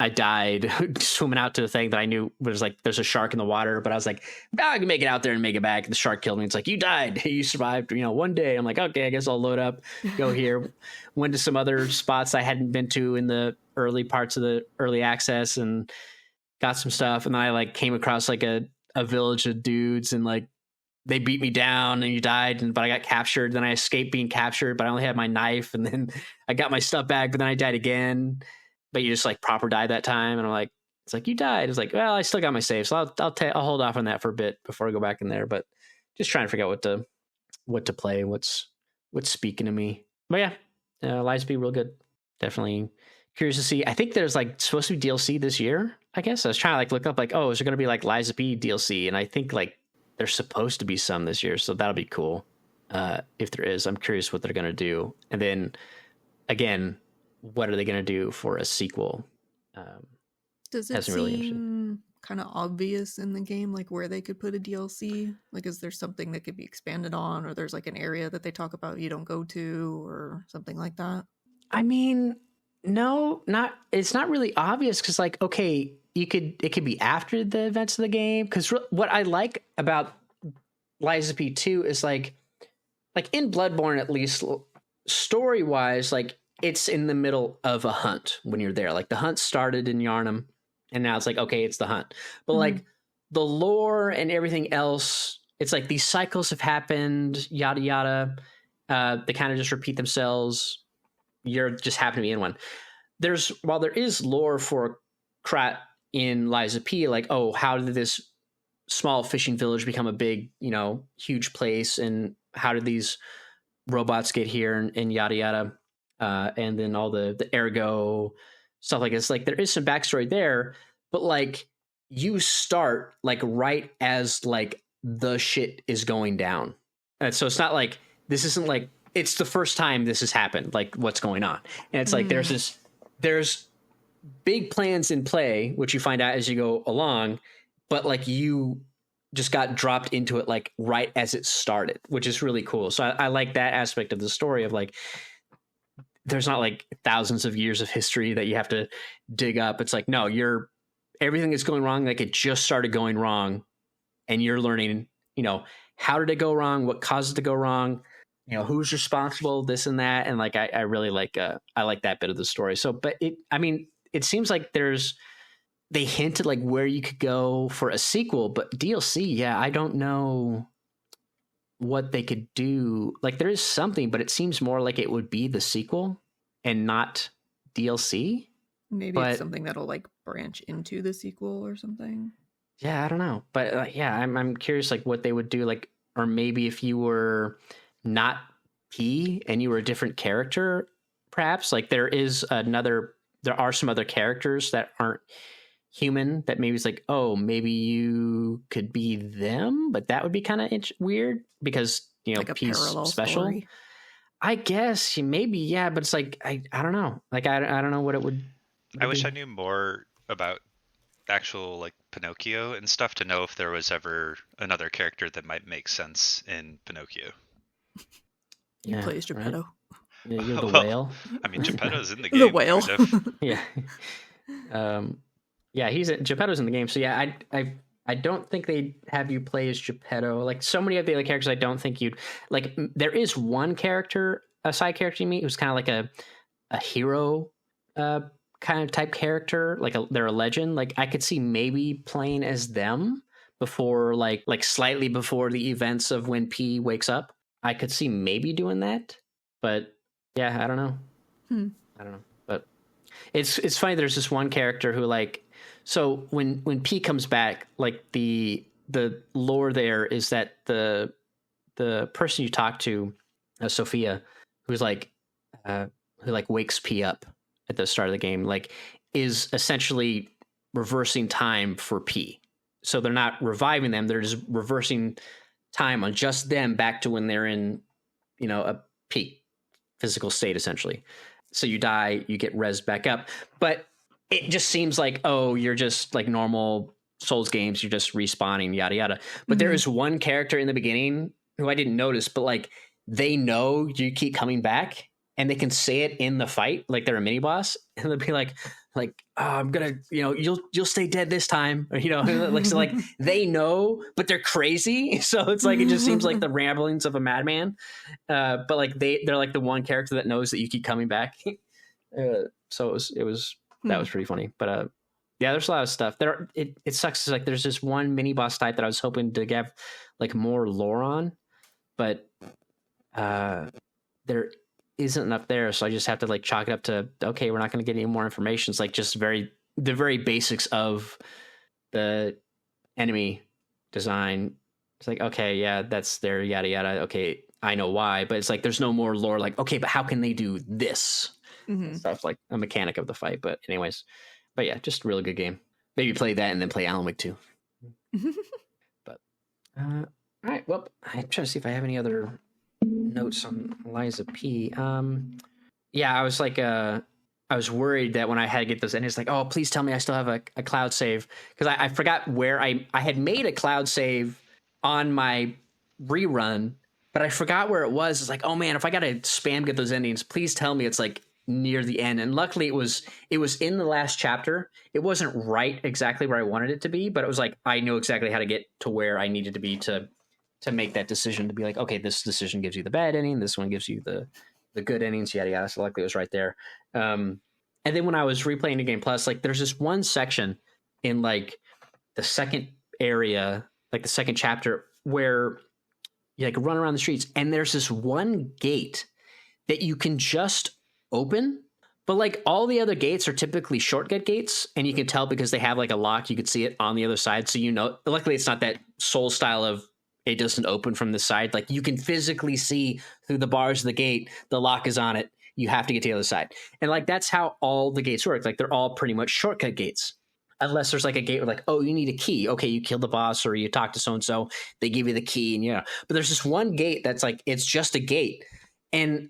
I died swimming out to the thing that I knew was like there's a shark in the water, but I was like, I can make it out there and make it back. The shark killed me. It's like, you died, you survived, one day. I'm like, okay, I guess I'll load up, go here. Went to some other spots I hadn't been to in the early parts of the early access and got some stuff. And then I like came across like a village of dudes, and like they beat me down and you died, but I got captured. Then I escaped being captured, but I only had my knife, and then I got my stuff back, but then I died again. But you just like proper died that time. And I'm like, it's like, you died. It's like, well, I still got my save. So I'll hold off on that for a bit before I go back in there. But just trying to figure out what to play, what's speaking to me. But yeah, Lies be real good. Definitely curious to see. I think there's like supposed to be DLC this year, I guess. I was trying to like look up like, oh, is there going to be like Lies of P DLC? And I think like there's supposed to be some this year. So that'll be cool. If there is, I'm curious what they're going to do. And then again, what are they going to do for a sequel? Does it seem kind of obvious in the game, like where they could put a DLC? Like, is there something that could be expanded on, or there's like an area that they talk about you don't go to, or something like that? I mean, no, it's not really obvious because, like, okay, it could be after the events of the game. Because what I like about Lies of P2 is like in Bloodborne, at least story wise, like it's in the middle of a hunt when you're there. Like the hunt started in Yharnam, and now it's like, okay, it's the hunt. But like the lore and everything else, it's like these cycles have happened, yada yada. They kind of just repeat themselves. You're just happen to be in one. While there is lore for Krat in Lies of P, like, oh, how did this small fishing village become a big, huge place, and how did these robots get here, and yada yada. And then all the ergo stuff like this. Like there is some backstory there, but like you start like right as like the shit is going down. And so it's not like, this isn't like, it's the first time this has happened, like what's going on. And it's like, there's big plans in play, which you find out as you go along, but like you just got dropped into it like right as it started, which is really cool. So I like that aspect of the story of like, there's not like thousands of years of history that you have to dig up. It's like, no, everything is going wrong. Like it just started going wrong and you're learning, how did it go wrong? What caused it to go wrong? Who's responsible, this and that. And like, I really like, I like that bit of the story. So, but it seems like they hinted like where you could go for a sequel, but DLC, yeah, I don't know what they could do. Like there is something, but it seems more like it would be the sequel and not DLC. Maybe it's something that'll like branch into the sequel or something. Yeah, I don't know, but yeah, I'm curious like what they would do, like, or maybe if you were not P and you were a different character, perhaps like there are some other characters that aren't human that maybe it's like, oh, maybe you could be them, but that would be kind of weird because like a P's parallel special story. I guess maybe, yeah, but it's like I don't know, like I don't know what it would. I wish I knew more about actual like Pinocchio and stuff to know if there was ever another character that might make sense in Pinocchio. You play as Geppetto. Right? Yeah, you're the Well, whale. I mean, Geppetto's in the game. The whale. Kind of. Yeah. Yeah, Geppetto's in the game. So yeah, I don't think they have you play as Geppetto. Like so many of the other characters, I don't think you'd like. There is one character, a side character you meet, who's kind of like a hero, kind of type character. Like they're a legend. Like I could see maybe playing as them before, like slightly before the events of when P wakes up. I could see maybe doing that, but yeah, I don't know. I don't know, but it's funny. There's this one character who like. So when P comes back, like the lore there is that the person you talk to, Sophia, who's like who like wakes P up at the start of the game, like is essentially reversing time for P. So they're not reviving them; they're just reversing time on just them back to when they're in, a peak physical state, essentially. So you die, you get res back up, but it just seems like, oh, you're just like normal Souls games. You're just respawning, yada, yada. But there is one character in the beginning who I didn't notice, but like they know you keep coming back and they can say it in the fight. Like they're a mini boss and they'll be like, oh, I'm going to, you'll stay dead this time. Or, like, so like they know, but they're crazy. So it's like, it just seems like the ramblings of a madman. But like they're like the one character that knows that you keep coming back. So it was, that was pretty funny, but yeah, there's a lot of stuff there. It sucks. Like there's this one mini boss type that I was hoping to get like more lore on, but there isn't enough there. So I just have to like chalk it up to, okay, we're not going to get any more information. It's like just the very basics of the enemy design. It's like, okay, yeah, that's their yada, yada. Okay. I know why, but it's like, there's no more lore. Like, okay, but how can they do this? Stuff like a mechanic of the fight. But anyways, yeah, just a really good game. Maybe play that and then play Alan Wake 2. But all right, well, I'm trying to see if I have any other notes on Liza P. Yeah, I was like I was worried that when I had to get those, and it's like, oh, please tell me I still have a cloud save, because I forgot where I had made a cloud save on my rerun, but I forgot where it was. It's like, oh man, if I gotta spam get those endings, please tell me it's like near the end. And luckily it was in the last chapter. It wasn't right exactly where I wanted it to be, but it was like I know exactly how to get to where I needed to be to make that decision, to be like, okay, this decision gives you the bad ending, this one gives you the good endings, yada yada. So luckily it was right there. And then when I was replaying the game plus, like there's this one section in like the second area, like the second chapter, where you like run around the streets and there's this one gate that you can just open, but like all the other gates are typically shortcut gates, and you can tell because they have like a lock. You could see it on the other side, so luckily it's not that Soul style of it doesn't open from the side. Like you can physically see through the bars of the gate, the lock is on it, you have to get to the other side. And like that's how all the gates work. Like they're all pretty much shortcut gates, unless there's like a gate where like, oh, you need a key, okay, you kill the boss or you talk to so and so, they give you the key, and but there's this one gate that's like, it's just a gate, and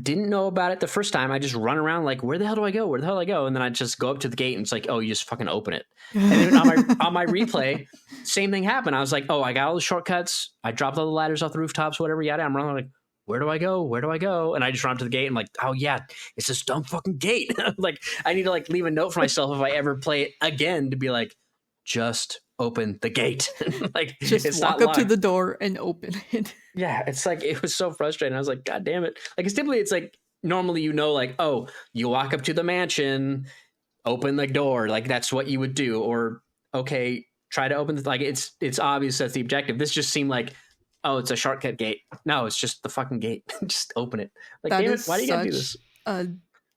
didn't know about it the first time. I just run around like, where the hell do I go? Where the hell do I go? And then I just go up to the gate and it's like, oh, you just fucking open it. And then on my replay, same thing happened. I was like, oh, I got all the shortcuts. I dropped all the ladders off the rooftops, whatever, yada. I'm running like, where do I go? Where do I go? And I just run up to the gate and I'm like, oh yeah, it's this dumb fucking gate. Like I need to like leave a note for myself if I ever play it again to be like, just open the gate. Like just it's walk not up to locked. the door and open it. Yeah, it's like it was so frustrating. I was like, God damn it. Like it's typically it's like normally like, oh, you walk up to the mansion, open the door, like that's what you would do. Or okay, try to open the like it's obvious that's the objective. This just seemed like, oh, it's a shortcut gate. No, it's just the fucking gate. Just open it. Like, That damn it, is why do you gotta do this?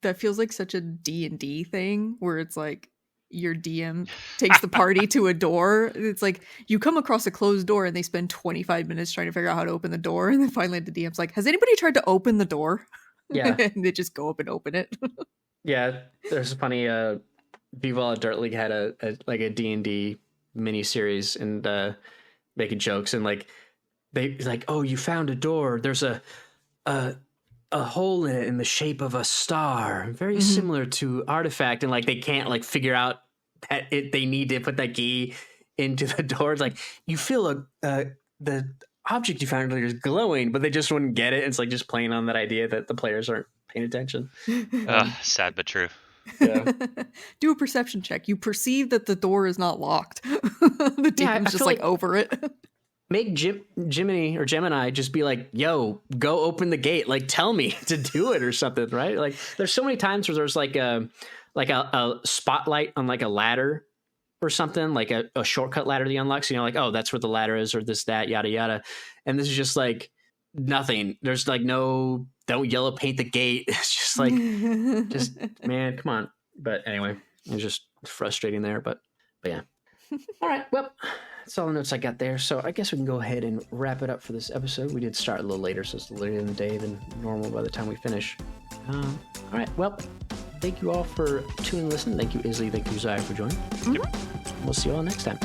That feels like such a D&D thing where it's like your DM takes the party to a door. It's like you come across a closed door and they spend 25 minutes trying to figure out how to open the door. And then finally the DM's like, has anybody tried to open the door? Yeah. And they just go up and open it. Yeah, there's a funny people at Dirt League had a D&D mini series and making jokes and like they like, oh, you found a door. There's a hole in it in the shape of a star, very similar to Artifact, and like they can't like figure out that they need to put that key into the door. It's like you feel the object you found earlier is glowing, but they just wouldn't get it. It's like just playing on that idea that the players aren't paying attention. Sad but true. Yeah. Do a perception check. You perceive that the door is not locked. The DM's just like over it. Make Gemini just be like, yo, go open the gate. Like, tell me to do it or something, right? Like, there's so many times where there's like a spotlight on like a ladder or something, like a shortcut ladder that unlocks, you know, like, oh, that's where the ladder is or this, that, yada, yada. And this is just like nothing. There's like no, don't yellow paint the gate. It's just like, just, man, come on. But anyway, it was just frustrating there, but yeah. All right, well, that's all the notes I got there. So I guess we can go ahead and wrap it up for this episode. We did start a little later, so it's later in the day than normal by the time we finish. All right, well, thank you all for tuning and listening. Thank you, Isli. Thank you, Zaya, for joining. Yep. We'll see you all next time.